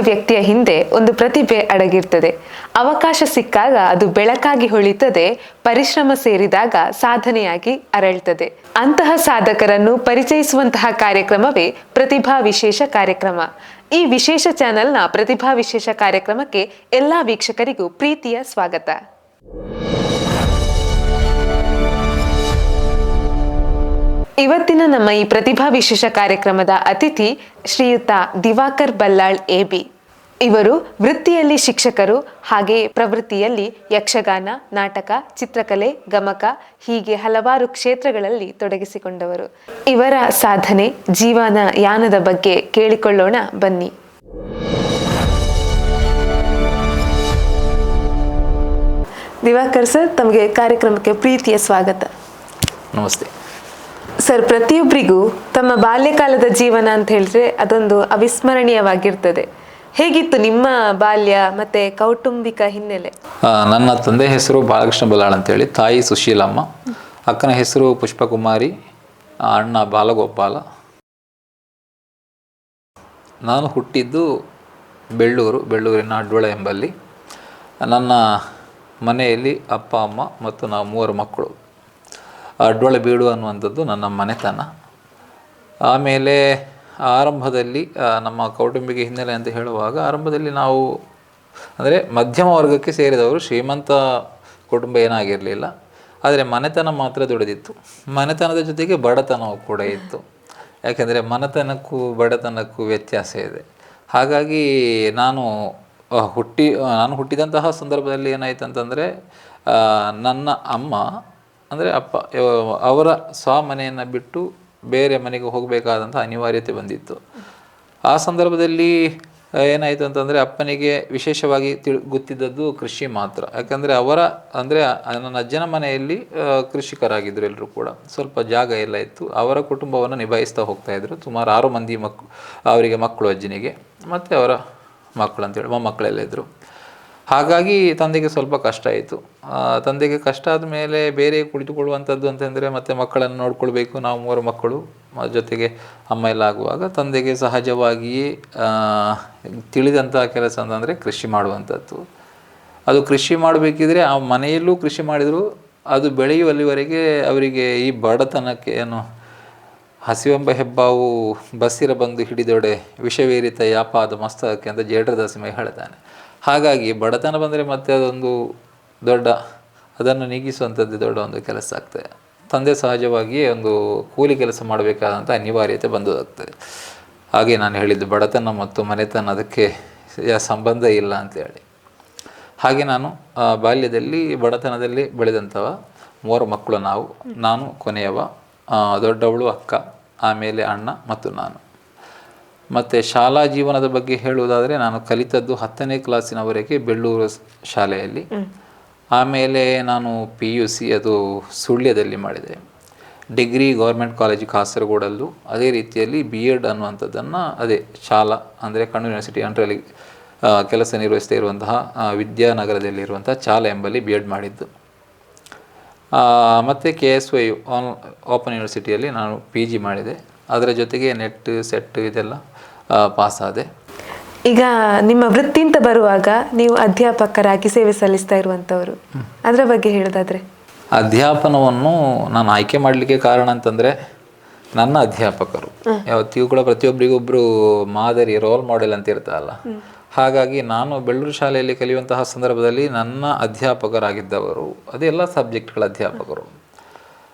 ವ್ಯಕ್ತಿಯ ಹಿಂದೆ ಒಂದು ಪ್ರತಿಭೆ ಅಡಗಿರ್ತದೆ. ಅವಕಾಶ ಸಿಕ್ಕಾಗ ಅದು ಬೆಳಕಾಗಿ ಹೊಳಿತದೆ, ಪರಿಶ್ರಮ ಸೇರಿದಾಗ ಸಾಧನೆಯಾಗಿ ಅರಳ್ತದೆ. ಅಂತಹ ಸಾಧಕರನ್ನು ಪರಿಚಯಿಸುವಂತಹ ಕಾರ್ಯಕ್ರಮವೇ ಪ್ರತಿಭಾ ವಿಶೇಷ ಕಾರ್ಯಕ್ರಮ. ಈ ವಿಶೇಷ ಚಾನೆಲ್ನ ಪ್ರತಿಭಾ ವಿಶೇಷ ಕಾರ್ಯಕ್ರಮಕ್ಕೆ ಎಲ್ಲ ವೀಕ್ಷಕರಿಗೂ ಪ್ರೀತಿಯ ಸ್ವಾಗತ. ಇವತ್ತಿನ ನಮ್ಮ ಈ ಪ್ರತಿಭಾ ವಿಶೇಷ ಕಾರ್ಯಕ್ರಮದ ಅತಿಥಿ ಶ್ರೀಯುತ ದಿವಾಕರ್ ಬಲ್ಲಾಳ್ AB. ಇವರು ವೃತ್ತಿಯಲ್ಲಿ ಶಿಕ್ಷಕರು, ಹಾಗೆ ಪ್ರವೃತ್ತಿಯಲ್ಲಿ ಯಕ್ಷಗಾನ, ನಾಟಕ, ಚಿತ್ರಕಲೆ, ಗಮಕ ಹೀಗೆ ಹಲವಾರು ಕ್ಷೇತ್ರಗಳಲ್ಲಿ ತೊಡಗಿಸಿಕೊಂಡವರು. ಇವರ ಸಾಧನೆ, ಜೀವನ ಯಾನದ ಬಗ್ಗೆ ಕೇಳಿಕೊಳ್ಳೋಣ ಬನ್ನಿ. ದಿವಾಕರ್ ಸರ್, ತಮಗೆ ಕಾರ್ಯಕ್ರಮಕ್ಕೆ ಪ್ರೀತಿಯ ಸ್ವಾಗತ. ನಮಸ್ತೆ ಸರ್. ಪ್ರತಿಯೊಬ್ಬರಿಗೂ ತಮ್ಮ ಬಾಲ್ಯಕಾಲದ ಜೀವನ ಅಂತ ಹೇಳಿದ್ರೆ ಅದೊಂದು ಅವಿಸ್ಮರಣೀಯವಾಗಿರ್ತದೆ. ಹೇಗಿತ್ತು ನಿಮ್ಮ ಬಾಲ್ಯ ಮತ್ತೆ ಕೌಟುಂಬಿಕ ಹಿನ್ನೆಲೆ? ನನ್ನ ತಂದೆ ಹೆಸರು ಬಾಲಕೃಷ್ಣ ಬಲ್ಲಾಳ್ ಅಂತೇಳಿ, ತಾಯಿ ಸುಶೀಲಮ್ಮ, ಅಕ್ಕನ ಹೆಸರು ಪುಷ್ಪಕುಮಾರಿ, ಅಣ್ಣ ಬಾಲಗೋಪಾಲ. ನಾನು ಹುಟ್ಟಿದ್ದು ಬೆಳ್ಳೂರಿನ ಅಡ್ವಳ ಎಂಬಲ್ಲಿ. ನನ್ನ ಮನೆಯಲ್ಲಿ ಅಪ್ಪ, ಅಮ್ಮ ಮತ್ತು ನಾವು 3 ಮಕ್ಕಳು. ಅಡ್ವಳ ಬೀಡು ಅನ್ನುವಂಥದ್ದು ನನ್ನ ಮನೆತನ. ಆಮೇಲೆ ಆರಂಭದಲ್ಲಿ ನಮ್ಮ ಕೌಟುಂಬಿಕ ಹಿನ್ನೆಲೆ ಅಂತ ಹೇಳುವಾಗ, ಆರಂಭದಲ್ಲಿ ನಾವು ಅಂದರೆ ಮಧ್ಯಮ ವರ್ಗಕ್ಕೆ ಸೇರಿದವರು, ಶ್ರೀಮಂತ ಕುಟುಂಬ ಏನಾಗಿರಲಿಲ್ಲ. ಆದರೆ ಮನೆತನ ಮಾತ್ರ ದುಡಿದಿತ್ತು. ಮನೆತನದ ಜೊತೆಗೆ ಬಡತನವೂ ಕೂಡ ಇತ್ತು. ಯಾಕೆಂದರೆ ಮನೆತನಕ್ಕೂ ಬಡತನಕ್ಕೂ ವ್ಯತ್ಯಾಸ ಇದೆ. ಹಾಗಾಗಿ ನಾನು ಹುಟ್ಟಿದಂತಹ ಸಂದರ್ಭದಲ್ಲಿ ಏನಾಯಿತು ಅಂತಂದರೆ, ನನ್ನ ಅಮ್ಮ ಅಂದರೆ ಅಪ್ಪ ಅವರ ಸ್ವಮನೆಯನ್ನು ಬಿಟ್ಟು ಬೇರೆ ಮನೆಗೆ ಹೋಗಬೇಕಾದಂಥ ಅನಿವಾರ್ಯತೆ ಬಂದಿತ್ತು. ಆ ಸಂದರ್ಭದಲ್ಲಿ ಏನಾಯಿತು ಅಂತಂದರೆ, ಅಪ್ಪನಿಗೆ ವಿಶೇಷವಾಗಿ ಗೊತ್ತಿದ್ದದ್ದು ಕೃಷಿ ಮಾತ್ರ. ಯಾಕಂದರೆ ನನ್ನ ಅಜ್ಜನ ಮನೆಯಲ್ಲಿ ಕೃಷಿಕರಾಗಿದ್ದರು ಎಲ್ಲರೂ ಕೂಡ. ಸ್ವಲ್ಪ ಜಾಗ ಎಲ್ಲ ಇತ್ತು. ಅವರ ಕುಟುಂಬವನ್ನು ನಿಭಾಯಿಸ್ತಾ ಹೋಗ್ತಾಯಿದ್ರು. ಸುಮಾರು 6 ಮಂದಿ ಅವರಿಗೆ ಮಕ್ಕಳು, ಅಜ್ಜನಿಗೆ, ಮತ್ತು ಅವರ ಮಕ್ಕಳು ಅಂತೇಳಿ ಮೊಮ್ಮಕ್ಕಳೆಲ್ಲ ಇದ್ದರು. ಹಾಗಾಗಿ ತಂದೆಗೆ ಸ್ವಲ್ಪ ಕಷ್ಟ ಆಯಿತು. ತಂದೆಗೆ ಕಷ್ಟ ಆದಮೇಲೆ ಬೇರೆ ಕುಳಿತುಕೊಳ್ಳುವಂಥದ್ದು ಅಂತಂದರೆ ಮತ್ತೆ ಮಕ್ಕಳನ್ನು ನೋಡ್ಕೊಳ್ಬೇಕು. ನಾವು 3 ಮಕ್ಕಳು ಜೊತೆಗೆ ಅಮ್ಮ ಎಲ್ಲ ಆಗುವಾಗ ತಂದೆಗೆ ಸಹಜವಾಗಿಯೇ ತಿಳಿದಂಥ ಕೆಲಸ ಅಂತಂದರೆ ಕೃಷಿ ಮಾಡುವಂಥದ್ದು. ಅದು ಕೃಷಿ ಮಾಡಬೇಕಿದ್ರೆ ಆ ಮನೆಯಲ್ಲೂ ಕೃಷಿ ಮಾಡಿದರೂ ಅದು ಬೆಳೆಯುವಲ್ಲಿವರೆಗೆ ಅವರಿಗೆ ಈ ಬಡತನಕ್ಕೆ ಹಸಿವೆಂಬ ಹೆಬ್ಬಾವು ಬಸ್ಸಿರ ಬಂದು ಹಿಡಿದೊಡೆ ವಿಷವೇರಿತ ಯಾಪಾದ ಮಸ್ತಕಕ್ಕೆ ಅಂತ ಜೇಡ್ರದಾಸಿಮಯ್ಯ ಹೇಳ್ತಾನೆ. ಹಾಗಾಗಿ ಬಡತನ ಬಂದರೆ ಮತ್ತೆ ಅದೊಂದು ಅದನ್ನು ನೀಗಿಸುವಂಥದ್ದು ದೊಡ್ಡ ಒಂದು ಕೆಲಸ ಆಗ್ತದೆ. ತಂದೆ ಸಹಜವಾಗಿಯೇ ಒಂದು ಕೂಲಿ ಕೆಲಸ ಮಾಡಬೇಕಾದಂಥ ಅನಿವಾರ್ಯತೆ ಬಂದೋದಾಗ್ತದೆ. ಹಾಗೆ ನಾನು ಹೇಳಿದ್ದು, ಬಡತನ ಮತ್ತು ಮನೆತನ ಅದಕ್ಕೆ ಸಂಬಂಧ ಇಲ್ಲ ಅಂತೇಳಿ. ಹಾಗೆ ನಾನು ಬಾಲ್ಯದಲ್ಲಿ ಬಡತನದಲ್ಲಿ ಬೆಳೆದಂಥವ. 3 ಮಕ್ಕಳು ನಾನು ಕೊನೆಯವ. ದೊಡ್ಡವಳು ಅಕ್ಕ, ಆಮೇಲೆ ಅಣ್ಣ ಮತ್ತು ನಾನು. ಮತ್ತು ಶಾಲಾ ಜೀವನದ ಬಗ್ಗೆ ಹೇಳುವುದಾದರೆ, ನಾನು ಕಲಿತದ್ದು 10ನೇ ಕ್ಲಾಸಿನವರೆಗೆ ಬೆಳ್ಳೂರು ಶಾಲೆಯಲ್ಲಿ. ಆಮೇಲೆ ನಾನು PUC ಅದು ಸುಳ್ಯದಲ್ಲಿ ಮಾಡಿದೆ. ಡಿಗ್ರಿ ಗೌರ್ಮೆಂಟ್ ಕಾಲೇಜು ಕಾಸರಗೋಡಲ್ಲೂ, ಅದೇ ರೀತಿಯಲ್ಲಿ BEd ಅನ್ನುವಂಥದ್ದನ್ನು ಶಾಲಾ ಅಂದರೆ ಕಣ್ಣೂರು ಯೂನಿವರ್ಸಿಟಿ ಅಂಡರಲ್ಲಿ ಕೆಲಸ ನಿರ್ವಹಿಸ್ತಾ ಇರುವಂತಹ ವಿದ್ಯಾನಗರದಲ್ಲಿರುವಂಥ ಚಾಲ ಎಂಬಲ್ಲಿ BEd ಮಾಡಿದ್ದು. ಮತ್ತು KSYU ಓಪನ್ ಯೂನಿವರ್ಸಿಟಿಯಲ್ಲಿ ನಾನು PG ಮಾಡಿದೆ. ಅದರ ಜೊತೆಗೆ ನೆಟ್ ಸೆಟ್ ಇದೆಲ್ಲ ಪಾಸಾದೆ. ಈಗ ನಿಮ್ಮ ವೃತ್ತಿ ಅಂತ ಬರುವಾಗ ನೀವು ಅಧ್ಯಾಪಕರಾಗಿ ಸೇವೆ ಸಲ್ಲಿಸ್ತಾ ಇರುವಂಥವರು, ಅದರ ಬಗ್ಗೆ ಹೇಳೋದಾದರೆ? ಅಧ್ಯಾಪನವನ್ನು ನಾನು ಆಯ್ಕೆ ಮಾಡಲಿಕ್ಕೆ ಕಾರಣ ಅಂತಂದರೆ, ನನ್ನ ಅಧ್ಯಾಪಕರು ಯಾವತ್ತಿಗೂ ಕೂಡ ಪ್ರತಿಯೊಬ್ಬರಿಗೊಬ್ಬರು ಮಾದರಿ, ರೋಲ್ ಮಾಡೆಲ್ ಅಂತ ಇರ್ತಾರಲ್ಲ. ಹಾಗಾಗಿ ನಾನು ಬೆಳ್ಳೂರು ಶಾಲೆಯಲ್ಲಿ ಕಲಿಯುವಂತಹ ಸಂದರ್ಭದಲ್ಲಿ ನನ್ನ ಅಧ್ಯಾಪಕರಾಗಿದ್ದವರು ಅದೆಲ್ಲ ಸಬ್ಜೆಕ್ಟ್ಗಳ ಅಧ್ಯಾಪಕರು.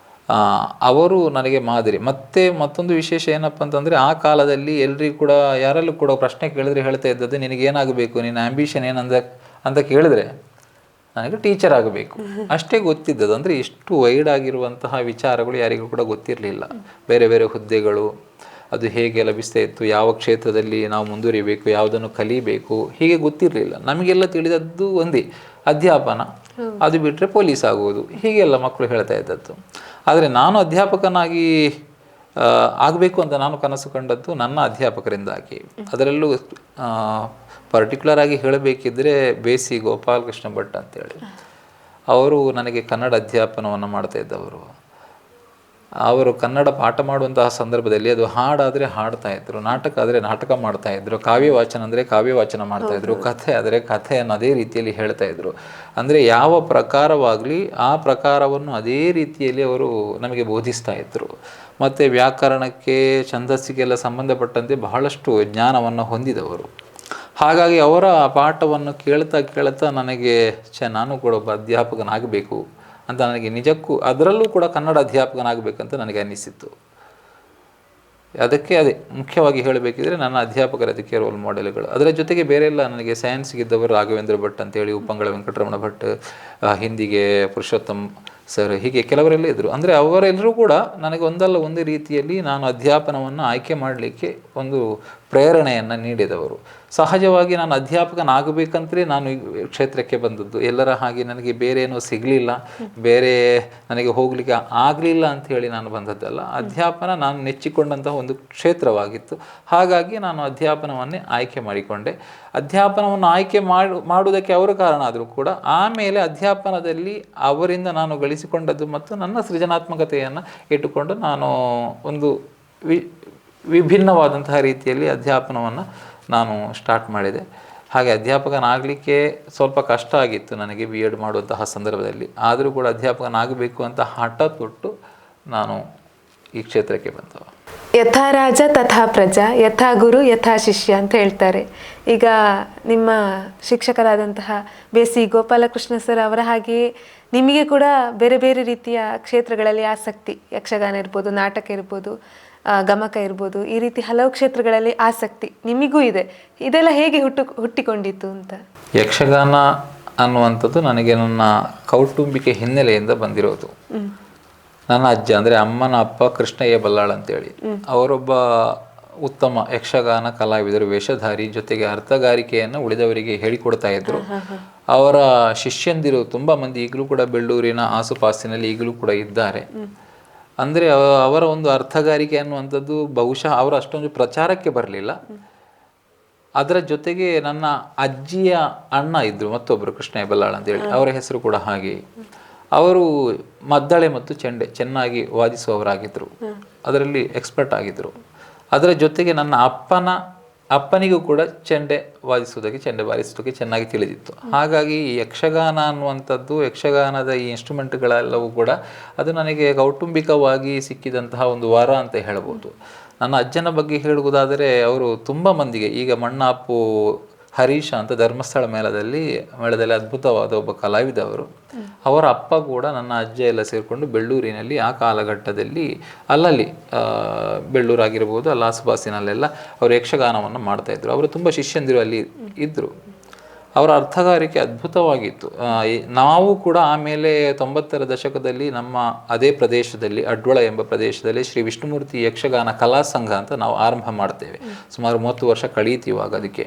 ಅವರು ನನಗೆ ಮಾದರಿ. ಮತ್ತೊಂದು ವಿಶೇಷ ಏನಪ್ಪ ಅಂತಂದರೆ, ಆ ಕಾಲದಲ್ಲಿ ಎಲ್ರಿಗೂ ಕೂಡ ಯಾರಲ್ಲೂ ಕೂಡ ಪ್ರಶ್ನೆ ಕೇಳಿದ್ರೆ ಹೇಳ್ತಾ ಇದ್ದದ್ದು, ನಿನಗೇನಾಗಬೇಕು, ನಿನ್ನ ಆ್ಯಂಬಿಷನ್ ಅಂತ ಕೇಳಿದ್ರೆ ನನಗೆ ಟೀಚರ್ ಆಗಬೇಕು ಅಷ್ಟೇ ಗೊತ್ತಿದ್ದದ್ದು. ಅಂದರೆ ಇಷ್ಟು ವೈಡ್ ಆಗಿರುವಂತಹ ವಿಚಾರಗಳು ಯಾರಿಗೂ ಕೂಡ ಗೊತ್ತಿರಲಿಲ್ಲ. ಬೇರೆ ಬೇರೆ ಹುದ್ದೆಗಳು ಅದು ಹೇಗೆ ಲಭಿಸ್ತಾ ಇತ್ತು, ಯಾವ ಕ್ಷೇತ್ರದಲ್ಲಿ ನಾವು ಮುಂದುವರಿಬೇಕು, ಯಾವುದನ್ನು ಕಲಿಬೇಕು, ಹೀಗೆ ಗೊತ್ತಿರಲಿಲ್ಲ. ನಮಗೆಲ್ಲ ತಿಳಿದದ್ದು ಒಂದೇ, ಅಧ್ಯಾಪನ, ಅದು ಬಿಟ್ಟರೆ ಪೊಲೀಸ್ ಆಗುವುದು, ಹೀಗೆಲ್ಲ ಮಕ್ಕಳು ಹೇಳ್ತಾ ಇದ್ದದ್ದು. ಆದರೆ ನಾನು ಅಧ್ಯಾಪಕನಾಗಿ ಆಗಬೇಕು ಅಂತ ನಾನು ಕನಸು ಕಂಡದ್ದು ನನ್ನ ಅಧ್ಯಾಪಕರಿಂದಾಗಿ. ಅದರಲ್ಲೂ ಪರ್ಟಿಕ್ಯುಲರ್ ಆಗಿ ಹೇಳಬೇಕಿದ್ರೆ ಬೇಸಿ ಗೋಪಾಲಕೃಷ್ಣ ಭಟ್ ಅಂತೇಳಿ, ಅವರು ನನಗೆ ಕನ್ನಡ ಅಧ್ಯಾಪನವನ್ನು ಮಾಡ್ತಾ ಇದ್ದವರು. ಅವರು ಕನ್ನಡ ಪಾಠ ಮಾಡುವಂತಹ ಸಂದರ್ಭದಲ್ಲಿ ಅದು ಹಾಡಾದರೆ ಹಾಡ್ತಾ ಇದ್ರು, ನಾಟಕ ಆದರೆ ನಾಟಕ ಮಾಡ್ತಾ ಇದ್ರು, ಕಾವ್ಯ ವಾಚನ ಅಂದರೆ ಕಾವ್ಯ ವಾಚನ ಮಾಡ್ತಾ ಇದ್ರು, ಕಥೆ ಆದರೆ ಕಥೆಯನ್ನು ಅದೇ ರೀತಿಯಲ್ಲಿ ಹೇಳ್ತಾ ಇದ್ರು. ಅಂದರೆ ಯಾವ ಪ್ರಕಾರವಾಗಲಿ ಆ ಪ್ರಕಾರವನ್ನು ಅದೇ ರೀತಿಯಲ್ಲಿ ಅವರು ನಮಗೆ ಬೋಧಿಸ್ತಾ ಇದ್ರು. ಮತ್ತು ವ್ಯಾಕರಣಕ್ಕೆ ಛಂದಸ್ಸಿಗೆಲ್ಲ ಸಂಬಂಧಪಟ್ಟಂತೆ ಬಹಳಷ್ಟು ಜ್ಞಾನವನ್ನು ಹೊಂದಿದವರು. ಹಾಗಾಗಿ ಅವರ ಪಾಠವನ್ನು ಕೇಳ್ತಾ ಕೇಳ್ತಾ ನನಗೆ ನಾನು ಕೂಡ ಒಬ್ಬ ಅಧ್ಯಾಪಕನಾಗಬೇಕು ಅಂತ ನನಗೆ ನಿಜಕ್ಕೂ, ಅದರಲ್ಲೂ ಕೂಡ ಕನ್ನಡ ಅಧ್ಯಾಪಕನಾಗಬೇಕಂತ ನನಗೆ ಅನ್ನಿಸಿತ್ತು. ಅದಕ್ಕೆ ಅದೇ ಮುಖ್ಯವಾಗಿ ಹೇಳಬೇಕಿದ್ರೆ ನನ್ನ ಅಧ್ಯಾಪಕರು ಅದಕ್ಕೆ ರೋಲ್ ಮಾಡೆಲ್ಗಳು. ಅದರ ಜೊತೆಗೆ ಬೇರೆ ಎಲ್ಲ ನನಗೆ ಸೈನ್ಸ್ಗಿದ್ದವರು ರಾಘವೇಂದ್ರ ಭಟ್ ಅಂತೇಳಿ, ಉಪ್ಪಂಗಳ ವೆಂಕಟರಮಣ ಭಟ್, ಹಿಂದಿಗೆ ಪುರುಷೋತ್ತಮ್ ಸರ್, ಹೀಗೆ ಕೆಲವರೆಲ್ಲ ಇದ್ದರು. ಅಂದರೆ ಅವರೆಲ್ಲರೂ ಕೂಡ ನನಗೆ ಒಂದಲ್ಲ ಒಂದು ರೀತಿಯಲ್ಲಿ ನಾನು ಅಧ್ಯಾಪನವನ್ನು ಆಯ್ಕೆ ಮಾಡಲಿಕ್ಕೆ ಒಂದು ಪ್ರೇರಣೆಯನ್ನು ನೀಡಿದವರು. ಸಹಜವಾಗಿ ನಾನು ಅಧ್ಯಾಪಕನಾಗಬೇಕಂತಲೇ ನಾನು ಈ ಕ್ಷೇತ್ರಕ್ಕೆ ಬಂದದ್ದು. ಎಲ್ಲರ ಹಾಗೆ ನನಗೆ ಬೇರೆ ಏನೂ ಸಿಗಲಿಲ್ಲ, ಬೇರೆ ನನಗೆ ಹೋಗಲಿಕ್ಕೆ ಆಗಲಿಲ್ಲ ಅಂಥೇಳಿ ನಾನು ಬಂದದ್ದಲ್ಲ. ಅಧ್ಯಾಪನ ನಾನು ನೆಚ್ಚಿಕೊಂಡಂತಹ ಒಂದು ಕ್ಷೇತ್ರವಾಗಿತ್ತು. ಹಾಗಾಗಿ ನಾನು ಅಧ್ಯಾಪನವನ್ನೇ ಆಯ್ಕೆ ಮಾಡಿಕೊಂಡೆ. ಅಧ್ಯಾಪನವನ್ನು ಆಯ್ಕೆ ಮಾಡುವುದಕ್ಕೆ ಅವರು ಕಾರಣ ಆದರೂ ಕೂಡ ಆಮೇಲೆ ಅಧ್ಯಾಪನದಲ್ಲಿ ಅವರಿಂದ ನಾನು ಗಳಿಸಿಕೊಂಡದ್ದು ಮತ್ತು ನನ್ನ ಸೃಜನಾತ್ಮಕತೆಯನ್ನು ಇಟ್ಟುಕೊಂಡು ನಾನು ಒಂದು ವಿಭಿನ್ನವಾದಂತಹ ರೀತಿಯಲ್ಲಿ ಅಧ್ಯಾಪನವನ್ನು ನಾನು ಸ್ಟಾರ್ಟ್ ಮಾಡಿದೆ. ಹಾಗೆ ಅಧ್ಯಾಪಕನಾಗಲಿಕ್ಕೆ ಸ್ವಲ್ಪ ಕಷ್ಟ ಆಗಿತ್ತು ನನಗೆ B.Ed ಮಾಡುವಂತಹ ಸಂದರ್ಭದಲ್ಲಿ. ಆದರೂ ಕೂಡ ಅಧ್ಯಾಪಕನಾಗಬೇಕು ಅಂತ ಹಠ ತೊಟ್ಟು ನಾನು ಈ ಕ್ಷೇತ್ರಕ್ಕೆ ಬಂದವ. ಯಥಾ ರಾಜ ತಥಾ ಪ್ರಜಾ, ಯಥಾ ಗುರು ಯಥಾ ಶಿಷ್ಯ ಅಂತ ಹೇಳ್ತಾರೆ. ಈಗ ನಿಮ್ಮ ಶಿಕ್ಷಕರಾದಂತಹ ಬೇಸಿ ಗೋಪಾಲಕೃಷ್ಣ ಸರ್ ಅವರ ಹಾಗೆಯೇ ನಿಮಗೆ ಕೂಡ ಬೇರೆ ಬೇರೆ ರೀತಿಯ ಕ್ಷೇತ್ರಗಳಲ್ಲಿ ಆಸಕ್ತಿ, ಯಕ್ಷಗಾನ ಇರ್ಬೋದು, ನಾಟಕ ಇರ್ಬೋದು, ಗಮಕ ಇರ್ಬೋದು, ಈ ರೀತಿ ಹಲವು ಕ್ಷೇತ್ರಗಳಲ್ಲಿ ಆಸಕ್ತಿ ನಿಮಗೂ ಇದೆ. ಇದೆಲ್ಲ ಹೇಗೆ ಹುಟ್ಟಿಕೊಂಡಿತ್ತು ಅಂತ? ಯಕ್ಷಗಾನ ಅನ್ನುವಂಥದ್ದು ನನಗೆ ನನ್ನ ಕೌಟುಂಬಿಕ ಹಿನ್ನೆಲೆಯಿಂದ ಬಂದಿರೋದು. ನನ್ನ ಅಜ್ಜ ಅಂದರೆ ಅಮ್ಮನ ಅಪ್ಪ ಕೃಷ್ಣಯ್ಯ ಬಲ್ಲಾಳ್ ಅಂತೇಳಿ, ಅವರೊಬ್ಬ ಉತ್ತಮ ಯಕ್ಷಗಾನ ಕಲಾವಿದರು, ವೇಷಧಾರಿ, ಜೊತೆಗೆ ಅರ್ಥಗಾರಿಕೆಯನ್ನು ಉಳಿದವರಿಗೆ ಹೇಳಿಕೊಡ್ತಾ ಇದ್ರು. ಅವರ ಶಿಷ್ಯಂದಿರು ತುಂಬ ಮಂದಿ ಈಗಲೂ ಕೂಡ ಬೆಳ್ಳೂರಿನ ಆಸುಪಾಸಿನಲ್ಲಿ ಈಗಲೂ ಕೂಡ ಇದ್ದಾರೆ. ಅಂದರೆ ಅವರ ಒಂದು ಅರ್ಥಗಾರಿಕೆ ಅನ್ನುವಂಥದ್ದು ಬಹುಶಃ ಅವರು ಅಷ್ಟೊಂದು ಪ್ರಚಾರಕ್ಕೆ ಬರಲಿಲ್ಲ. ಅದರ ಜೊತೆಗೆ ನನ್ನ ಅಜ್ಜಿಯ ಅಣ್ಣ ಇದ್ದರು ಮತ್ತೊಬ್ಬರು, ಕೃಷ್ಣಯ್ಯ ಬಲ್ಲಾಳ್ ಅಂತೇಳಿ, ಅವರ ಹೆಸರು ಕೂಡ ಹಾಗೆ. ಅವರು ಮದ್ದಳೆ ಮತ್ತು ಚೆಂಡೆ ಚೆನ್ನಾಗಿ ವಾದಿಸುವವರಾಗಿದ್ದರು, ಅದರಲ್ಲಿ ಎಕ್ಸ್ಪರ್ಟ್ ಆಗಿದ್ದರು. ಅದರ ಜೊತೆಗೆ ನನ್ನ ಅಪ್ಪನಿಗೂ ಕೂಡ ಚೆಂಡೆ ವಾದಿಸುವುದಕ್ಕೆ, ಚೆಂಡೆ ಬಾರಿಸುವುದಕ್ಕೆ ಚೆನ್ನಾಗಿ ತಿಳಿದಿತ್ತು. ಹಾಗಾಗಿ ಈ ಯಕ್ಷಗಾನ ಅನ್ನುವಂಥದ್ದು, ಯಕ್ಷಗಾನದ ಈ ಇನ್ಸ್ಟ್ರೂಮೆಂಟ್ಗಳೆಲ್ಲವೂ ಕೂಡ ಅದು ನನಗೆ ಕೌಟುಂಬಿಕವಾಗಿ ಸಿಕ್ಕಿದಂತಹ ಒಂದು ವರ ಅಂತ ಹೇಳ್ಬೋದು. ನನ್ನ ಅಜ್ಜನ ಬಗ್ಗೆ ಹೇಳುವುದಾದರೆ, ಅವರು ತುಂಬ ಮಂದಿಗೆ, ಈಗ ಮಣ್ಣಾಪು ಹರೀಶ ಅಂತ ಧರ್ಮಸ್ಥಳ ಮೇಳದಲ್ಲಿ ಅದ್ಭುತವಾದ ಒಬ್ಬ ಕಲಾವಿದ ಅವರು. ಅವರ ಅಪ್ಪ ಕೂಡ ನನ್ನ ಅಜ್ಜ ಎಲ್ಲ ಸೇರಿಕೊಂಡು ಬೆಳ್ಳೂರಿನಲ್ಲಿ ಆ ಕಾಲಘಟ್ಟದಲ್ಲಿ ಅಲ್ಲಲ್ಲಿ ಬೆಳ್ಳೂರಾಗಿರ್ಬೋದು, ಅಲ್ಲಿ ಆಸುಪಾಸಿನಲ್ಲೆಲ್ಲ ಅವರು ಯಕ್ಷಗಾನವನ್ನು ಮಾಡ್ತಾಯಿದ್ರು. ಅವರು ತುಂಬ ಶಿಷ್ಯಂದಿರು ಅಲ್ಲಿ ಇದ್ದರು. ಅವರ ಅರ್ಥಗಾರಿಕೆ ಅದ್ಭುತವಾಗಿತ್ತು. ನಾವು ಕೂಡ ಆಮೇಲೆ 90ರ ದಶಕದಲ್ಲಿ ನಮ್ಮ ಅದೇ ಪ್ರದೇಶದಲ್ಲಿ, ಅಡ್ವಳ ಎಂಬ ಪ್ರದೇಶದಲ್ಲಿ ಶ್ರೀ ವಿಷ್ಣುಮೂರ್ತಿ ಯಕ್ಷಗಾನ ಕಲಾ ಸಂಘ ಅಂತ ನಾವು ಆರಂಭ ಮಾಡ್ತೇವೆ. ಸುಮಾರು 30 ವರ್ಷ ಕಳೀತೀವಾಗ ಅದಕ್ಕೆ.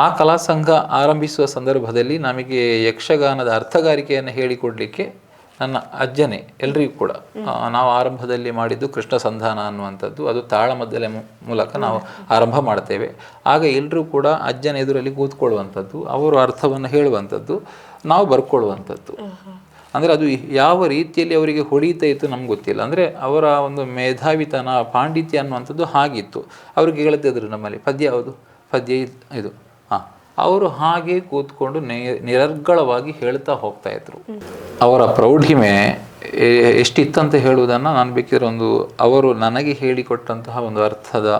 ಆ ಕಲಾ ಸಂಘ ಆರಂಭಿಸುವ ಸಂದರ್ಭದಲ್ಲಿ ನಮಗೆ ಯಕ್ಷಗಾನದ ಅರ್ಥಗಾರಿಕೆಯನ್ನು ಹೇಳಿಕೊಡಲಿಕ್ಕೆ ನನ್ನ ಅಜ್ಜನೇ ಎಲ್ರಿಗೂ ಕೂಡ. ನಾವು ಆರಂಭದಲ್ಲಿ ಮಾಡಿದ್ದು ಕೃಷ್ಣ ಸಂಧಾನ ಅನ್ನುವಂಥದ್ದು, ಅದು ತಾಳಮದ್ದಲೆ ಮೂಲಕ ನಾವು ಆರಂಭ ಮಾಡ್ತೇವೆ. ಆಗ ಎಲ್ಲರೂ ಕೂಡ ಅಜ್ಜನ ಎದುರಲ್ಲಿ ಕೂತ್ಕೊಳ್ಳುವಂಥದ್ದು, ಅವರು ಅರ್ಥವನ್ನು ಹೇಳುವಂಥದ್ದು, ನಾವು ಬರ್ಕೊಳ್ಳುವಂಥದ್ದು. ಅಂದರೆ ಅದು ಯಾವ ರೀತಿಯಲ್ಲಿ ಅವರಿಗೆ ಹೊಳೀತಾ ಇತ್ತು ನಮ್ಗೆ ಗೊತ್ತಿಲ್ಲ. ಅಂದರೆ ಅವರ ಒಂದು ಮೇಧಾವಿತನ, ಪಾಂಡಿತ್ಯ ಅನ್ನುವಂಥದ್ದು ಹಾಗಿತ್ತು. ಅವ್ರಿಗೆ ಹೇಳ್ತಿದ್ರು ನಮ್ಮಲ್ಲಿ ಪದ್ಯ ಯಾವುದು, ಪದ್ಯ ಇದು, ಅವರು ಹಾಗೆ ಕೂತ್ಕೊಂಡು ನಿರರ್ಗಳವಾಗಿ ಹೇಳ್ತಾ ಹೋಗ್ತಾ ಇದ್ರು. ಅವರ ಪ್ರೌಢಿಮೆ ಎಷ್ಟಿತ್ತಂತ ಹೇಳುವುದನ್ನು ನಾನು ಬೇಕಿದ್ರೆ ಅವರು ನನಗೆ ಹೇಳಿಕೊಟ್ಟಂತಹ ಒಂದು ಅರ್ಥದ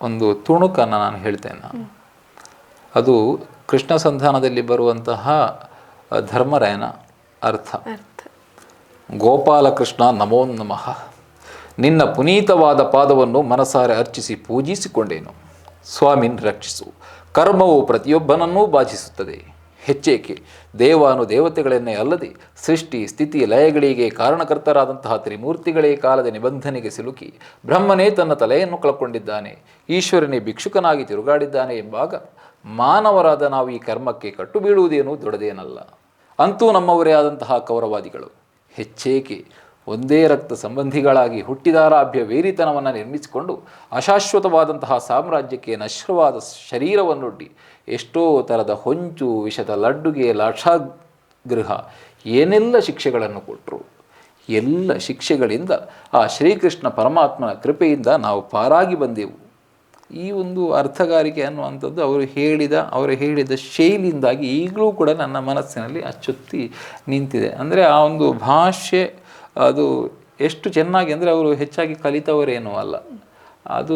ಒಂದು ತುಣುಕನ್ನು ನಾನು ಹೇಳ್ತೇನೆ. ಅದು ಕೃಷ್ಣ ಸಂಧಾನದಲ್ಲಿ ಬರುವಂತಹ ಧರ್ಮರಾಯನ ಅರ್ಥ. ಗೋಪಾಲಕೃಷ್ಣ ನಮೋ ನಮಃ, ನಿನ್ನ ಪುನೀತವಾದ ಪಾದವನ್ನು ಮನಸಾರೆ ಅರ್ಚಿಸಿ ಪೂಜಿಸಿಕೊಂಡೇನು. ಸ್ವಾಮಿನ್ ರಕ್ಷಿಸು, ಕರ್ಮವು ಪ್ರತಿಯೊಬ್ಬನನ್ನೂ ಬಾಧಿಸುತ್ತದೆ. ಹೆಚ್ಚೇಕೆ ದೇವಾನು ದೇವತೆಗಳನ್ನೇ ಅಲ್ಲದೆ ಸೃಷ್ಟಿ ಸ್ಥಿತಿ ಲಯಗಳಿಗೆ ಕಾರಣಕರ್ತರಾದಂತಹ ತ್ರಿಮೂರ್ತಿಗಳೇ ಕಾಲದ ನಿಬಂಧನೆಗೆ ಸಿಲುಕಿ ಬ್ರಹ್ಮನೇ ತನ್ನ ತಲೆಯನ್ನು ಕಳ್ಕೊಂಡಿದ್ದಾನೆ, ಈಶ್ವರನೇ ಭಿಕ್ಷುಕನಾಗಿ ತಿರುಗಾಡಿದ್ದಾನೆ ಎಂಬಾಗ ಮಾನವರಾದ ನಾವು ಈ ಕರ್ಮಕ್ಕೆ ಕಟ್ಟು ಬೀಳುವುದೇನೂ ದೊಡ್ಡದೇನಲ್ಲ. ಅಂತೂ ನಮ್ಮವರೇ ಆದಂತಹ ಕೌರವಾದಿಗಳು ಹೆಚ್ಚೇಕೆ ಒಂದೇ ರಕ್ತ ಸಂಬಂಧಿಗಳಾಗಿ ಹುಟ್ಟಿದಾರಾಭ್ಯ ವೇರಿತನವನ್ನು ನಿರ್ಮಿಸಿಕೊಂಡು ಅಶಾಶ್ವತವಾದಂತಹ ಸಾಮ್ರಾಜ್ಯಕ್ಕೆ ನಶ್ವರವಾದ ಶರೀರವನ್ನೊಡ್ಡಿ ಎಷ್ಟೋ ಥರದ ಹೊಂಚು, ವಿಷದ ಲಡ್ಡುಗೆ, ಲಾಕ್ಷಾಗೃಹ, ಏನೆಲ್ಲ ಶಿಕ್ಷೆಗಳನ್ನು ಕೊಟ್ಟರು. ಎಲ್ಲ ಶಿಕ್ಷೆಗಳಿಂದ ಆ ಶ್ರೀಕೃಷ್ಣ ಪರಮಾತ್ಮನ ಕೃಪೆಯಿಂದ ನಾವು ಪಾರಾಗಿ ಬಂದೆವು. ಈ ಒಂದು ಅರ್ಥಗಾರಿಕೆ ಅನ್ನುವಂಥದ್ದು ಅವರು ಹೇಳಿದ ಶೈಲಿಯಿಂದಾಗಿ ಈಗಲೂ ಕೂಡ ನನ್ನ ಮನಸ್ಸಿನಲ್ಲಿ ಅಚ್ಚೊತ್ತಿ ನಿಂತಿದೆ. ಅಂದರೆ ಆ ಒಂದು ಭಾಷೆ ಅದು ಎಷ್ಟು ಚೆನ್ನಾಗಿ ಅಂದರೆ ಅವರು ಹೆಚ್ಚಾಗಿ ಕಲಿತವರೇನೂ ಅಲ್ಲ, ಅದು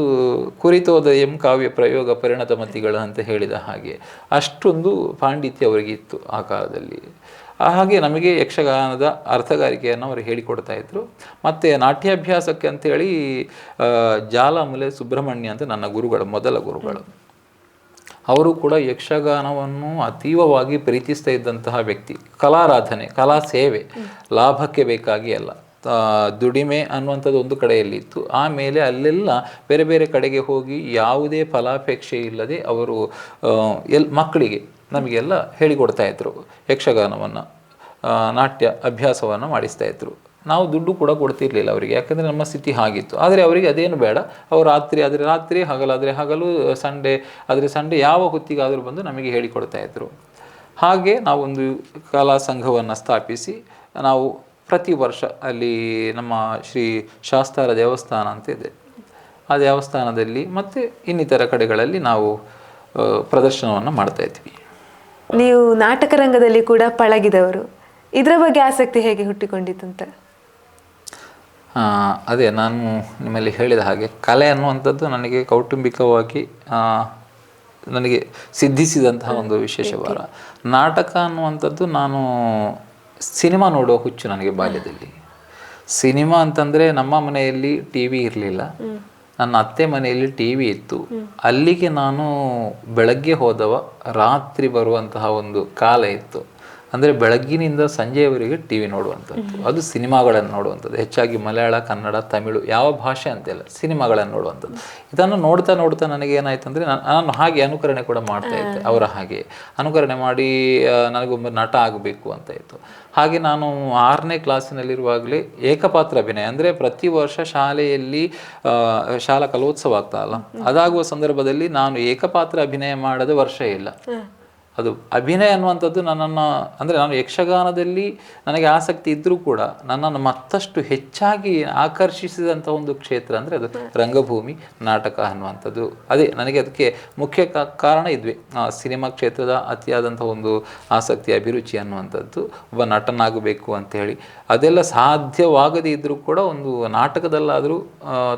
ಕುರಿತೋದ ಕಾವ್ಯ ಪ್ರಯೋಗ ಪರಿಣತ ಮತಿಗಳು ಅಂತ ಹೇಳಿದ ಹಾಗೆ ಅಷ್ಟೊಂದು ಪಾಂಡಿತ್ಯ ಅವರಿಗಿತ್ತು ಆ ಕಾಲದಲ್ಲಿ. ಹಾಗೆ ನಮಗೆ ಯಕ್ಷಗಾನದ ಅರ್ಥಗಾರಿಕೆಯನ್ನು ಅವರು ಹೇಳಿಕೊಡ್ತಾ ಇದ್ರು. ಮತ್ತು ನಾಟ್ಯಾಭ್ಯಾಸಕ್ಕೆ ಅಂಥೇಳಿ ಜಾಲಮೂಲೆ ಸುಬ್ರಹ್ಮಣ್ಯ ಅಂತ ನನ್ನ ಗುರುಗಳು, ಮೊದಲ ಗುರುಗಳು, ಅವರು ಕೂಡ ಯಕ್ಷಗಾನವನ್ನು ಅತೀವವಾಗಿ ಪ್ರೀತಿಸ್ತಾ ಇದ್ದಂತಹ ವ್ಯಕ್ತಿ. ಕಲಾರಾಧನೆ, ಕಲಾ ಸೇವೆ, ಲಾಭಕ್ಕೆ ಬೇಕಾಗಿ ಅಲ್ಲ, ದುಡಿಮೆ ಅನ್ನುವಂಥದ್ದು ಒಂದು ಕಡೆಯಲ್ಲಿತ್ತು. ಆಮೇಲೆ ಅಲ್ಲೆಲ್ಲ ಬೇರೆ ಬೇರೆ ಕಡೆಗೆ ಹೋಗಿ ಯಾವುದೇ ಫಲಾಪೇಕ್ಷೆ ಇಲ್ಲದೆ ಅವರು ಮಕ್ಕಳಿಗೆ ನಮಗೆಲ್ಲ ಹೇಳಿಕೊಡ್ತಾ ಇದ್ರು. ಯಕ್ಷಗಾನವನ್ನು, ನಾಟ್ಯ ಅಭ್ಯಾಸವನ್ನು ಮಾಡಿಸ್ತಾ ಇದ್ರು. ನಾವು ದುಡ್ಡು ಕೂಡ ಕೊಡ್ತಿರ್ಲಿಲ್ಲ ಅವರಿಗೆ, ಯಾಕಂದರೆ ನಮ್ಮ ಸ್ಥಿತಿ ಹಾಗಿತ್ತು. ಆದರೆ ಅವರಿಗೆ ಅದೇನು ಬೇಡ, ಅವರು ರಾತ್ರಿ ಆದರೆ ರಾತ್ರಿ, ಹಗಲಾದರೆ ಹಗಲು, ಸಂಡೇ ಆದರೆ ಸಂಡೇ, ಯಾವ ಹೊತ್ತಿಗಾದರೂ ಬಂದು ನಮಗೆ ಹೇಳಿಕೊಡ್ತಾ ಇದ್ರು. ಹಾಗೆ ನಾವೊಂದು ಕಲಾ ಸಂಘವನ್ನು ಸ್ಥಾಪಿಸಿ ನಾವು ಪ್ರತಿ ವರ್ಷ ಅಲ್ಲಿ ನಮ್ಮ ಶ್ರೀ ಶಾಸ್ತಾರ ದೇವಸ್ಥಾನ ಅಂತ ಇದೆ, ಆ ದೇವಸ್ಥಾನದಲ್ಲಿ ಮತ್ತು ಇನ್ನಿತರ ಕಡೆಗಳಲ್ಲಿ ನಾವು ಪ್ರದರ್ಶನವನ್ನು ಮಾಡ್ತಾಯಿದ್ವಿ. ನೀವು ನಾಟಕ ರಂಗದಲ್ಲಿ ಕೂಡ ಪಳಗಿದವರು, ಇದರ ಬಗ್ಗೆ ಆಸಕ್ತಿ ಹೇಗೆ ಹುಟ್ಟಿಕೊಂಡಿತ್ತು ಅಂತ? ಅದೇ ನಾನು ನಿಮ್ಮಲ್ಲಿ ಹೇಳಿದ ಹಾಗೆ ಕಲೆ ಅನ್ನುವಂಥದ್ದು ನನಗೆ ಕೌಟುಂಬಿಕವಾಗಿ ನನಗೆ ಸಿದ್ಧಿಸಿದಂತಹ ಒಂದು ವಿಶೇಷವಾದ ನಾಟಕ ಅನ್ನುವಂಥದ್ದು. ನಾನು ಸಿನಿಮಾ ನೋಡೋ ಹುಚ್ಚು ನನಗೆ ಬಾಲ್ಯದಲ್ಲಿ. ಸಿನಿಮಾ ಅಂತಂದರೆ ನಮ್ಮ ಮನೆಯಲ್ಲಿ ಟಿ ವಿ ಇರಲಿಲ್ಲ, ನನ್ನ ಅತ್ತೆ ಮನೆಯಲ್ಲಿ ಟಿ ವಿ ಇತ್ತು. ಅಲ್ಲಿಗೆ ನಾನು ಬೆಳಗ್ಗೆ ಹೋದವ ರಾತ್ರಿ ಬರುವಂತಹ ಒಂದು ಕಾಲ ಇತ್ತು. ಅಂದರೆ ಬೆಳಗ್ಗಿನಿಂದ ಸಂಜೆಯವರೆಗೆ ಟಿ ವಿ ನೋಡುವಂಥದ್ದು, ಅದು ಸಿನಿಮಾಗಳನ್ನು ನೋಡುವಂಥದ್ದು, ಹೆಚ್ಚಾಗಿ ಮಲಯಾಳ, ಕನ್ನಡ, ತಮಿಳು, ಯಾವ ಭಾಷೆ ಅಂತೆಲ್ಲ ಸಿನಿಮಾಗಳನ್ನು ನೋಡುವಂಥದ್ದು. ಇದನ್ನು ನೋಡ್ತಾ ನೋಡ್ತಾ ನನಗೇನಾಯ್ತು ಅಂದರೆ ನಾನು ಹಾಗೆ ಅನುಕರಣೆ ಕೂಡ ಮಾಡ್ತಾ ಇದ್ದೆ. ಅವರ ಹಾಗೆ ಅನುಕರಣೆ ಮಾಡಿ ನನಗೊಬ್ಬ ನಟ ಆಗಬೇಕು ಅಂತ ಇತ್ತು. ಹಾಗೆ ನಾನು 6ನೇ ಕ್ಲಾಸಿನಲ್ಲಿರುವಾಗಲೇ ಏಕಪಾತ್ರ ಅಭಿನಯ, ಅಂದರೆ ಪ್ರತಿ ವರ್ಷ ಶಾಲೆಯಲ್ಲಿ ಶಾಲಾ ಕಲೋತ್ಸವ ಆಗ್ತಾರಲ್ಲ, ಅದಾಗುವ ಸಂದರ್ಭದಲ್ಲಿ ನಾನು ಏಕಪಾತ್ರ ಅಭಿನಯ ಮಾಡದ ವರ್ಷ ಇಲ್ಲ. ಅದು ಅಭಿನಯ ಅನ್ನುವಂಥದ್ದು ನನ್ನನ್ನು, ಅಂದರೆ ನಾನು ಯಕ್ಷಗಾನದಲ್ಲಿ ನನಗೆ ಆಸಕ್ತಿ ಇದ್ದರೂ ಕೂಡ ನನ್ನನ್ನು ಮತ್ತಷ್ಟು ಹೆಚ್ಚಾಗಿ ಆಕರ್ಷಿಸಿದಂಥ ಒಂದು ಕ್ಷೇತ್ರ ಅಂದರೆ ಅದು ರಂಗಭೂಮಿ, ನಾಟಕ ಅನ್ನುವಂಥದ್ದು. ಅದೇ ನನಗೆ ಅದಕ್ಕೆ ಮುಖ್ಯ ಕಾರಣ ಇದ್ವಿ. ಸಿನಿಮಾ ಕ್ಷೇತ್ರದ ಅತಿಯಾದಂಥ ಒಂದು ಆಸಕ್ತಿ, ಅಭಿರುಚಿ ಅನ್ನುವಂಥದ್ದು, ಒಬ್ಬ ನಟನಾಗಬೇಕು ಅಂಥೇಳಿ. ಅದೆಲ್ಲ ಸಾಧ್ಯವಾಗದೇ ಇದ್ದರೂ ಕೂಡ ಒಂದು ನಾಟಕದಲ್ಲಾದರೂ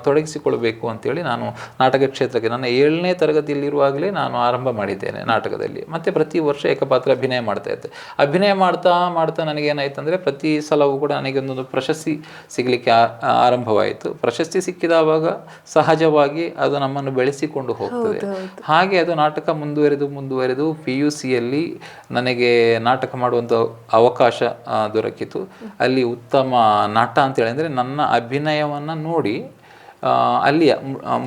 ತೊಡಗಿಸಿಕೊಳ್ಬೇಕು ಅಂಥೇಳಿ ನಾನು ನಾಟಕ ಕ್ಷೇತ್ರಕ್ಕೆ ನನ್ನ 7ನೇ ತರಗತಿಯಲ್ಲಿರುವಾಗಲೇ ನಾನು ಆರಂಭ ಮಾಡಿದ್ದೇನೆ ನಾಟಕದಲ್ಲಿ. ಮತ್ತು ಪ್ರತಿ ವರ್ಷ ಏಕಪಾತ್ರ ಅಭಿನಯ ಮಾಡ್ತಾ ಇದ್ದೆ. ಅಭಿನಯ ಮಾಡ್ತಾ ಮಾಡ್ತಾ ನನಗೇನಾಯ್ತು ಅಂದರೆ ಪ್ರತಿ ಸಲವೂ ಕೂಡ ನನಗೆ ಒಂದೊಂದು ಪ್ರಶಸ್ತಿ ಸಿಗಲಿಕ್ಕೆ ಆರಂಭವಾಯಿತು. ಪ್ರಶಸ್ತಿ ಸಿಕ್ಕಿದವಾಗ ಸಹಜವಾಗಿ ಅದು ನಮ್ಮನ್ನು ಬೆಳೆಸಿಕೊಂಡು ಹೋಗ್ತದೆ. ಹಾಗೆ ಅದು ನಾಟಕ ಮುಂದುವರೆದು PUCಯಲ್ಲಿ ನನಗೆ ನಾಟಕ ಮಾಡುವಂಥ ಅವಕಾಶ ದೊರಕಿತು. ಅಲ್ಲಿ ಉತ್ತಮ ನಟ ಅಂತೇಳಿ, ಅಂದರೆ ನನ್ನ ಅಭಿನಯವನ್ನು ನೋಡಿ ಅಲ್ಲಿಯ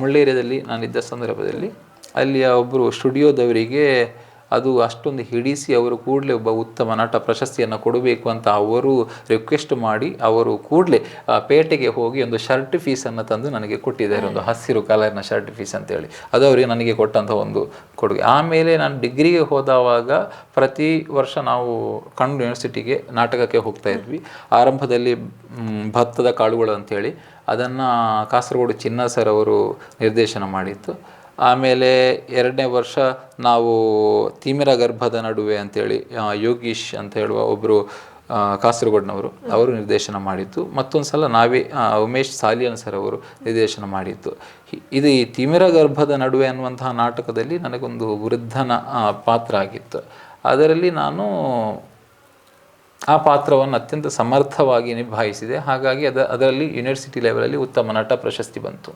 ಮುಳ್ಳೇರಿಯಾದಲ್ಲಿ ನಾನಿದ್ದ ಸಂದರ್ಭದಲ್ಲಿ ಅಲ್ಲಿಯ ಒಬ್ಬರು ಸ್ಟುಡಿಯೋದವರಿಗೆ ಅದು ಅಷ್ಟೊಂದು ಹಿಡಿಸಿ ಅವರು ಕೂಡಲೇ ಒಬ್ಬ ಉತ್ತಮ ನಟ ಪ್ರಶಸ್ತಿಯನ್ನು ಕೊಡಬೇಕು ಅಂತ ಅವರು ರಿಕ್ವೆಸ್ಟ್ ಮಾಡಿ ಅವರು ಕೂಡಲೇ ಪೇಟೆಗೆ ಹೋಗಿ ಒಂದು ಶರ್ಟ್ ಫೀಸನ್ನು ತಂದು ನನಗೆ ಕೊಟ್ಟಿದ್ದಾರೆ, ಒಂದು ಹಸಿರು ಕಲರ್ನ ಶರ್ಟ್ ಫೀಸ್ ಅಂತೇಳಿ. ಅದು ಅವರಿಗೆ ನನಗೆ ಕೊಟ್ಟಂಥ ಒಂದು ಕೊಡುಗೆ. ಆಮೇಲೆ ನಾನು ಡಿಗ್ರಿಗೆ ಹೋದವಾಗ ಪ್ರತಿ ವರ್ಷ ನಾವು ಕಣ್ಣು ಯೂನಿವರ್ಸಿಟಿಗೆ ನಾಟಕಕ್ಕೆ ಹೋಗ್ತಾ ಇದ್ವಿ. ಆರಂಭದಲ್ಲಿ ಭತ್ತದ ಕಾಳುಗಳು ಅಂಥೇಳಿ ಅದನ್ನು ಕಾಸರಗೋಡು ಚಿನ್ನ ಸರ್ ಅವರು ನಿರ್ದೇಶನ ಮಾಡಿತ್ತು. ಆಮೇಲೆ 2ನೇ ವರ್ಷ ನಾವು ತಿಮಿರ ಗರ್ಭದ ನಡುವೆ ಅಂಥೇಳಿ ಯೋಗೀಶ್ ಅಂತ ಹೇಳುವ ಒಬ್ಬರು ಕಾಸರಗೋಡಿನವರು ಅವರು ನಿರ್ದೇಶನ ಮಾಡಿತ್ತು. ಮತ್ತೊಂದು ಸಲ ನಾವೇ ಉಮೇಶ್ ಸಾಲಿಯನ್ ಸರ್ ಅವರು ನಿರ್ದೇಶನ ಮಾಡಿತ್ತು. ಇದು ಈ ತಿಮಿರ ಗರ್ಭದ ನಡುವೆ ಅನ್ನುವಂತಹ ನಾಟಕದಲ್ಲಿ ನನಗೊಂದು ವೃದ್ಧನ ಪಾತ್ರ ಆಗಿತ್ತು. ಅದರಲ್ಲಿ ನಾನು ಆ ಪಾತ್ರವನ್ನು ಅತ್ಯಂತ ಸಮರ್ಥವಾಗಿ ನಿಭಾಯಿಸಿದೆ. ಹಾಗಾಗಿ ಅದರಲ್ಲಿ ಯೂನಿವರ್ಸಿಟಿ ಲೆವೆಲಲ್ಲಿ ಉತ್ತಮ ನಟ ಪ್ರಶಸ್ತಿ ಬಂತು.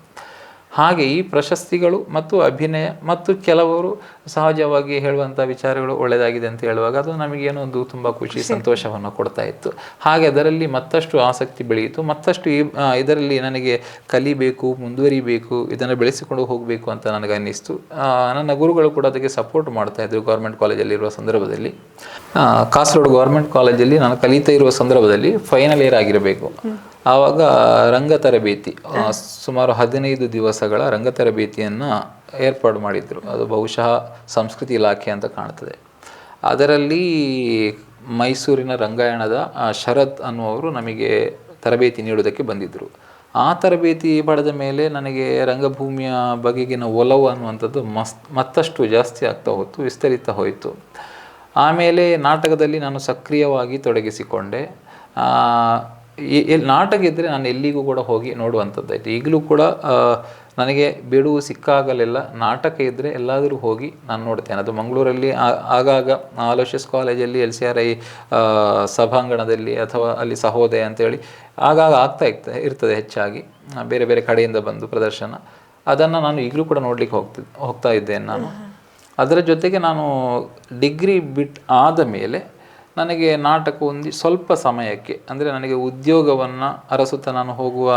ಹಾಗೆ ಈ ಪ್ರಶಸ್ತಿಗಳು ಮತ್ತು ಅಭಿನಯ ಮತ್ತು ಕೆಲವರು ಸಹಜವಾಗಿ ಹೇಳುವಂಥ ವಿಚಾರಗಳು ಒಳ್ಳೆಯದಾಗಿದೆ ಅಂತ ಹೇಳುವಾಗ ಅದು ನಮಗೇನೋ ಒಂದು ತುಂಬ ಖುಷಿ, ಸಂತೋಷವನ್ನು ಕೊಡ್ತಾ ಇತ್ತು. ಹಾಗೆ ಅದರಲ್ಲಿ ಮತ್ತಷ್ಟು ಆಸಕ್ತಿ ಬೆಳೆಯಿತು. ಮತ್ತಷ್ಟು ಇದರಲ್ಲಿ ನನಗೆ ಕಲಿಬೇಕು, ಮುಂದುವರಿಬೇಕು, ಇದನ್ನು ಬೆಳೆಸಿಕೊಂಡು ಹೋಗಬೇಕು ಅಂತ ನನಗೆ ಅನ್ನಿಸ್ತು. ನನ್ನ ಗುರುಗಳು ಕೂಡ ಅದಕ್ಕೆ ಸಪೋರ್ಟ್ ಮಾಡ್ತಾಯಿದ್ರು. ಗೌರ್ಮೆಂಟ್ ಕಾಲೇಜಲ್ಲಿರುವ ಸಂದರ್ಭದಲ್ಲಿ, ಕಾಸರಗೋಡು ಗೌರ್ಮೆಂಟ್ ಕಾಲೇಜಲ್ಲಿ ನಾನು ಕಲಿತಾ ಇರುವ ಸಂದರ್ಭದಲ್ಲಿ ಫೈನಲ್ ಇಯರ್ ಆಗಿರಬೇಕು. ಆವಾಗ ರಂಗ ತರಬೇತಿ ಸುಮಾರು 15 ದಿವಸಗಳ ರಂಗ ತರಬೇತಿಯನ್ನು ಏರ್ಪಾಡು ಮಾಡಿದರು. ಅದು ಬಹುಶಃ ಸಂಸ್ಕೃತಿ ಇಲಾಖೆ ಅಂತ ಕಾಣ್ತದೆ. ಅದರಲ್ಲಿ ಮೈಸೂರಿನ ರಂಗಾಯಣದ ಶರತ್ ಅನ್ನುವರು ನಮಗೆ ತರಬೇತಿ ನೀಡುವುದಕ್ಕೆ ಬಂದಿದ್ದರು. ಆ ತರಬೇತಿ ಪಡೆದ ಮೇಲೆ ನನಗೆ ರಂಗಭೂಮಿಯ ಬಗೆಗಿನ ಒಲವು ಅನ್ನುವಂಥದ್ದು ಮತ್ತಷ್ಟು ಜಾಸ್ತಿ ಆಗ್ತಾ ಹೋಯಿತು, ವಿಸ್ತರಿತ ಹೋಯಿತು. ಆಮೇಲೆ ನಾಟಕದಲ್ಲಿ ನಾನು ಸಕ್ರಿಯವಾಗಿ ತೊಡಗಿಸಿಕೊಂಡೆ. ನಾಟಕ ಇದ್ದರೆ ನಾನು ಎಲ್ಲಿಗೂ ಕೂಡ ಹೋಗಿ ನೋಡುವಂಥದ್ದಾಯಿತು. ಈಗಲೂ ಕೂಡ ನನಗೆ ಬಿಡುವು ಸಿಕ್ಕಾಗಲೆಲ್ಲ ನಾಟಕ ಇದ್ದರೆ ಎಲ್ಲಾದರೂ ಹೋಗಿ ನಾನು ನೋಡ್ತೇನೆ. ಅದು ಮಂಗಳೂರಲ್ಲಿ ಆಗಾಗ ಅಲೋಷಿಯಸ್ ಕಾಲೇಜಲ್ಲಿ LCRI ಸಭಾಂಗಣದಲ್ಲಿ ಅಥವಾ ಅಲ್ಲಿ ಸಹೋದಯ ಅಂತೇಳಿ ಆಗಾಗ ಇರ್ತದೆ ಹೆಚ್ಚಾಗಿ ಬೇರೆ ಬೇರೆ ಕಡೆಯಿಂದ ಬಂದು ಪ್ರದರ್ಶನ. ಅದನ್ನು ನಾನು ಈಗಲೂ ಕೂಡ ನೋಡಲಿಕ್ಕೆ ಹೋಗ್ತಾ ಇದ್ದೇನೆ ನಾನು. ಅದರ ಜೊತೆಗೆ ನಾನು ಡಿಗ್ರಿ ಆದ ಮೇಲೆ ನನಗೆ ನಾಟಕ ಒಂದು ಸ್ವಲ್ಪ ಸಮಯಕ್ಕೆ, ಅಂದರೆ ನನಗೆ ಉದ್ಯೋಗವನ್ನು ಅರಸುತ್ತಾ ನಾನು ಹೋಗುವ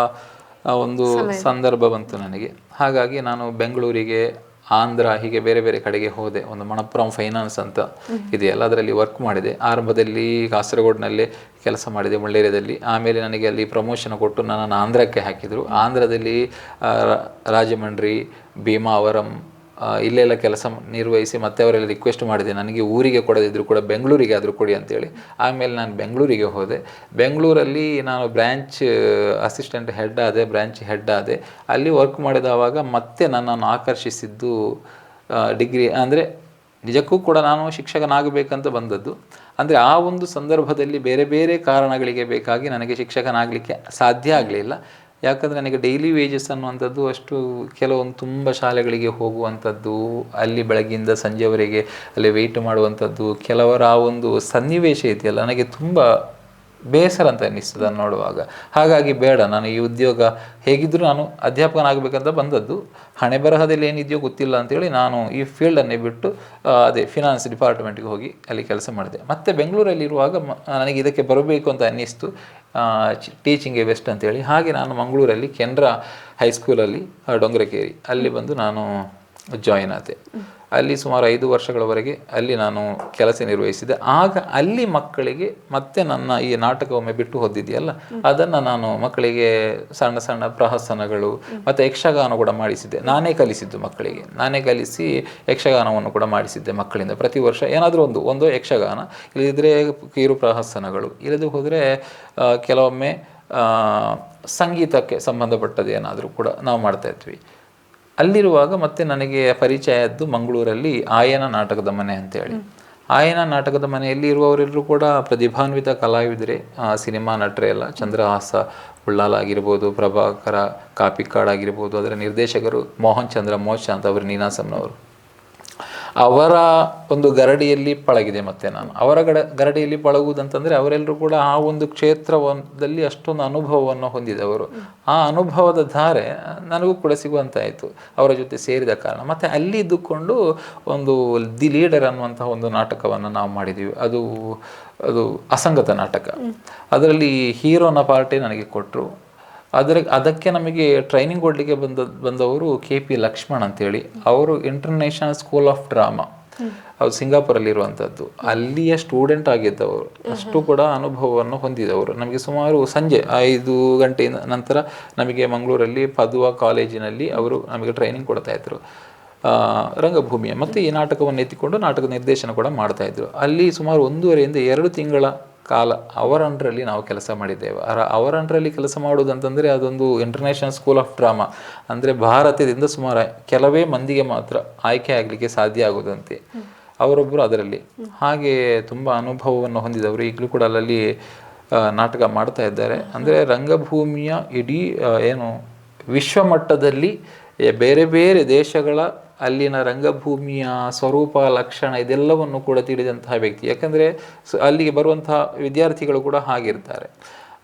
ಒಂದು ಸಂದರ್ಭ ಬಂತು ನನಗೆ. ಹಾಗಾಗಿ ನಾನು ಬೆಂಗಳೂರಿಗೆ, ಆಂಧ್ರ, ಹೀಗೆ ಬೇರೆ ಬೇರೆ ಕಡೆಗೆ ಹೋದೆ. ಒಂದು ಮಣಪ್ಪುರಂ ಫೈನಾನ್ಸ್ ಅಂತ ಇದೆಯಲ್ಲ, ಅದರಲ್ಲಿ ವರ್ಕ್ ಮಾಡಿದೆ. ಆರಂಭದಲ್ಲಿ ಕಾಸರಗೋಡಿನಲ್ಲೇ ಕೆಲಸ ಮಾಡಿದೆ, ಮುಳ್ಳೇರಿಯಾದಲ್ಲಿ. ಆಮೇಲೆ ನನಗೆ ಅಲ್ಲಿ ಪ್ರಮೋಷನ್ ಕೊಟ್ಟು ನನ್ನನ್ನು ಆಂಧ್ರಕ್ಕೆ ಹಾಕಿದರು. ಆಂಧ್ರದಲ್ಲಿ ರಾಜಮಂಡ್ರಿ, ಭೀಮಾವರಂ ಇಲ್ಲೆಲ್ಲ ಕೆಲಸ ನಿರ್ವಹಿಸಿ ಮತ್ತೆ ಅವರೆಲ್ಲ ರಿಕ್ವೆಸ್ಟ್ ಮಾಡಿದೆ ನನಗೆ ಊರಿಗೆ ಕೊಡದಿದ್ರು ಕೂಡ ಬೆಂಗಳೂರಿಗೆ ಆದರೂ ಕೊಡಿ ಅಂತೇಳಿ. ಆಮೇಲೆ ನಾನು ಬೆಂಗಳೂರಿಗೆ ಹೋದೆ. ಬೆಂಗಳೂರಲ್ಲಿ ನಾನು ಬ್ರ್ಯಾಂಚ್ ಅಸಿಸ್ಟೆಂಟ್ ಹೆಡ್ ಆದೆ, ಬ್ರ್ಯಾಂಚ್ ಹೆಡ್ ಆದೆ. ಅಲ್ಲಿ ವರ್ಕ್ ಮಾಡಿದವಾಗ ಮತ್ತೆ ನನ್ನನ್ನು ಆಕರ್ಷಿಸಿದ್ದು ಡಿಗ್ರಿ, ಅಂದರೆ ನಿಜಕ್ಕೂ ಕೂಡ ನಾನು ಶಿಕ್ಷಕನಾಗಬೇಕಂತ ಬಂದದ್ದು. ಅಂದರೆ ಆ ಒಂದು ಸಂದರ್ಭದಲ್ಲಿ ಬೇರೆ ಬೇರೆ ಕಾರಣಗಳಿಗೆ ಬೇಕಾಗಿ ನನಗೆ ಶಿಕ್ಷಕನಾಗಲಿಕ್ಕೆ ಸಾಧ್ಯ ಆಗಲಿಲ್ಲ. ಯಾಕಂದರೆ ನನಗೆ ಡೈಲಿ ವೇಜಸ್ ಅನ್ನುವಂಥದ್ದು ಅಷ್ಟು, ಕೆಲವೊಂದು ತುಂಬ ಶಾಲೆಗಳಿಗೆ ಹೋಗುವಂಥದ್ದು, ಅಲ್ಲಿ ಬೆಳಗ್ಗಿಂದ ಸಂಜೆವರೆಗೆ ಅಲ್ಲಿ ವೆಯ್ಟ್ ಮಾಡುವಂಥದ್ದು, ಕೆಲವರ ಆ ಒಂದು ಸನ್ನಿವೇಶ ಇದೆಯಲ್ಲ, ನನಗೆ ತುಂಬ ಬೇಸರ ಅಂತ ಅನ್ನಿಸ್ತದೆ ಅದನ್ನು ನೋಡುವಾಗ. ಹಾಗಾಗಿ ಬೇಡ, ನಾನು ಈ ಉದ್ಯೋಗ ಹೇಗಿದ್ದರೂ ನಾನು ಅಧ್ಯಾಪಕನಾಗಬೇಕಂತ ಬಂದದ್ದು. ಹಣೆ ಬರಹದಲ್ಲಿ ಏನಿದೆಯೋ ಗೊತ್ತಿಲ್ಲ ಅಂತೇಳಿ ನಾನು ಈ ಫೀಲ್ಡನ್ನೇ ಬಿಟ್ಟು ಅದೇ ಫಿನಾನ್ಸ್ ಡಿಪಾರ್ಟ್ಮೆಂಟ್ಗೆ ಹೋಗಿ ಅಲ್ಲಿ ಕೆಲಸ ಮಾಡಿದೆ. ಮತ್ತು ಬೆಂಗಳೂರಲ್ಲಿರುವಾಗ ನನಗೆ ಇದಕ್ಕೆ ಬರಬೇಕು ಅಂತ ಅನ್ನಿಸ್ತು, ಟೀಚಿಂಗ್ ಎ ಬೆಸ್ಟ್ ಅಂತೇಳಿ. ಹಾಗೆ ನಾನು ಮಂಗಳೂರಲ್ಲಿ ಕೆನರಾ ಹೈಸ್ಕೂಲಲ್ಲಿ ಡೊಂಗರಕೇರಿ ಅಲ್ಲಿ ಬಂದು ನಾನು ಜಾಯಿನ್ ಆದೆ. ಅಲ್ಲಿ ಸುಮಾರು 5 ವರ್ಷಗಳವರೆಗೆ ಅಲ್ಲಿ ನಾನು ಕೆಲಸ ನಿರ್ವಹಿಸಿದೆ. ಆಗ ಅಲ್ಲಿ ಮಕ್ಕಳಿಗೆ ಮತ್ತೆ ನನ್ನ ಈ ನಾಟಕ ಒಮ್ಮೆ ಬಿಟ್ಟು ಹೋದಿದೆಯಲ್ಲ, ಅದನ್ನು ನಾನು ಮಕ್ಕಳಿಗೆ ಸಣ್ಣ ಸಣ್ಣ ಪ್ರಹಸನಗಳು ಮತ್ತು ಯಕ್ಷಗಾನ ಕೂಡ ಮಾಡಿಸಿದ್ದೆ. ನಾನೇ ಕಲಿಸಿದ್ದು ಮಕ್ಕಳಿಗೆ, ನಾನೇ ಕಲಿಸಿ ಯಕ್ಷಗಾನವನ್ನು ಕೂಡ ಮಾಡಿಸಿದ್ದೆ ಮಕ್ಕಳಿಂದ. ಪ್ರತಿ ವರ್ಷ ಏನಾದರೂ ಒಂದು ಯಕ್ಷಗಾನ, ಇಲ್ಲದಿದ್ದರೆ ಕಿರು ಪ್ರಹಸನಗಳು, ಇಲ್ಲದೆ ಹೋದರೆ ಕೆಲವೊಮ್ಮೆ ಸಂಗೀತಕ್ಕೆ ಸಂಬಂಧಪಟ್ಟದ್ದು ಏನಾದರೂ ಕೂಡ ನಾವು ಮಾಡ್ತಾಯಿದ್ವಿ. ಅಲ್ಲಿರುವಾಗ ಮತ್ತೆ ನನಗೆ ಪರಿಚಯ ಆದ್ದು ಮಂಗಳೂರಲ್ಲಿ ಆಯನ ನಾಟಕದ ಮನೆ ಅಂತೇಳಿ. ಆಯನ ನಾಟಕದ ಮನೆಯಲ್ಲಿ ಇರುವವರೆಲ್ಲರೂ ಕೂಡ ಪ್ರತಿಭಾನ್ವಿತ ಕಲಾವಿದರೆ, ಸಿನಿಮಾ ನಟರೇ ಎಲ್ಲ. ಚಂದ್ರಹಾಸ ಉಳ್ಳಾಲ ಆಗಿರ್ಬೋದು, ಪ್ರಭಾಕರ ಕಾಪಿಕಾಡ್ ಆಗಿರ್ಬೋದು, ಅದರ ನಿರ್ದೇಶಕರು ಮೋಹನ್ ಚಂದ್ರ ಮೋಚ ಅಂತ ಅವರು ನೀನಾಸಂನವರು. ಅವರ ಒಂದು ಗರಡಿಯಲ್ಲಿ ಪಳಗಿದೆ ಮತ್ತು ನಾನು ಅವರ ಗರಡಿಯಲ್ಲಿ ಪಳಗುವುದಂತಂದರೆ ಅವರೆಲ್ಲರೂ ಕೂಡ ಆ ಒಂದು ಕ್ಷೇತ್ರದಲ್ಲಿ ಅಷ್ಟೊಂದು ಅನುಭವವನ್ನು ಹೊಂದಿದವರು. ಆ ಅನುಭವದ ಧಾರೆ ನನಗೂ ಕೂಡ ಸಿಗುವಂತಾಯಿತು ಅವರ ಜೊತೆ ಸೇರಿದ ಕಾರಣ. ಮತ್ತು ಅಲ್ಲಿ ಇದ್ದುಕೊಂಡು ಒಂದು ದಿ ಲೀಡರ್ ಅನ್ನುವಂತಹ ಒಂದು ನಾಟಕವನ್ನು ನಾವು ಮಾಡಿದ್ದೀವಿ. ಅದು ಅಸಂಗತ ನಾಟಕ. ಅದರಲ್ಲಿ ಹೀರೋನ ಪಾರ್ಟೇ ನನಗೆ ಕೊಟ್ಟರು. ಅದಕ್ಕೆ ನಮಗೆ ಟ್ರೈನಿಂಗ್ ಕೊಡಲಿಕ್ಕೆ ಬಂದವರು KP ಲಕ್ಷ್ಮಣ್ ಅಂತೇಳಿ. ಅವರು ಇಂಟರ್ನ್ಯಾಷನಲ್ ಸ್ಕೂಲ್ ಆಫ್ ಡ್ರಾಮಾ, ಅದು ಸಿಂಗಾಪುರಲ್ಲಿರುವಂಥದ್ದು. ಅಲ್ಲಿಯ ಸ್ಟೂಡೆಂಟ್ ಆಗಿದ್ದವರು, ಅಷ್ಟು ಕೂಡ ಅನುಭವವನ್ನು ಹೊಂದಿದವರು. ನಮಗೆ ಸುಮಾರು ಸಂಜೆ 5 ಗಂಟೆ ನಂತರ ನಮಗೆ ಮಂಗಳೂರಲ್ಲಿ ಪದುವಾ ಕಾಲೇಜಿನಲ್ಲಿ ಅವರು ನಮಗೆ ಟ್ರೈನಿಂಗ್ ಕೊಡ್ತಾಯಿದ್ರು ರಂಗಭೂಮಿಯ. ಮತ್ತು ಈ ನಾಟಕವನ್ನು ಎತ್ತಿಕೊಂಡು ನಾಟಕ ನಿರ್ದೇಶನ ಕೂಡ ಮಾಡ್ತಾಯಿದ್ರು. ಅಲ್ಲಿ ಸುಮಾರು 1.5 ರಿಂದ 2 ತಿಂಗಳ ಕಾಲ ಅವರ ಅಂಡರಲ್ಲಿ ನಾವು ಕೆಲಸ ಮಾಡಿದ್ದೇವೆ. ಅವರ ಅಂಡರಲ್ಲಿ ಕೆಲಸ ಮಾಡುವುದಂತಂದರೆ ಅದೊಂದು ಇಂಟರ್ನ್ಯಾಷನಲ್ ಸ್ಕೂಲ್ ಆಫ್ ಡ್ರಾಮಾ, ಅಂದರೆ ಭಾರತದಿಂದ ಸುಮಾರು ಕೆಲವೇ ಮಂದಿಗೆ ಮಾತ್ರ ಆಯ್ಕೆ ಆಗಲಿಕ್ಕೆ ಸಾಧ್ಯ ಆಗೋದಂತೆ. ಅವರೊಬ್ಬರು ಅದರಲ್ಲಿ. ಹಾಗೆ ತುಂಬ ಅನುಭವವನ್ನು ಹೊಂದಿದವರು. ಈಗಲೂ ಕೂಡ ಅಲ್ಲಲ್ಲಿ ನಾಟಕ ಮಾಡ್ತಾ ಇದ್ದಾರೆ. ಅಂದರೆ ರಂಗಭೂಮಿಯ ಇಡೀ ಏನು ವಿಶ್ವಮಟ್ಟದಲ್ಲಿ ಬೇರೆ ಬೇರೆ ದೇಶಗಳ ಅಲ್ಲಿನ ರಂಗಭೂಮಿಯ ಸ್ವರೂಪ, ಲಕ್ಷಣ ಇದೆಲ್ಲವನ್ನು ಕೂಡ ತಿಳಿದಂತಹ ವ್ಯಕ್ತಿ. ಯಾಕಂದರೆ ಅಲ್ಲಿಗೆ ಬರುವಂತಹ ವಿದ್ಯಾರ್ಥಿಗಳು ಕೂಡ ಹಾಗಿರ್ತಾರೆ.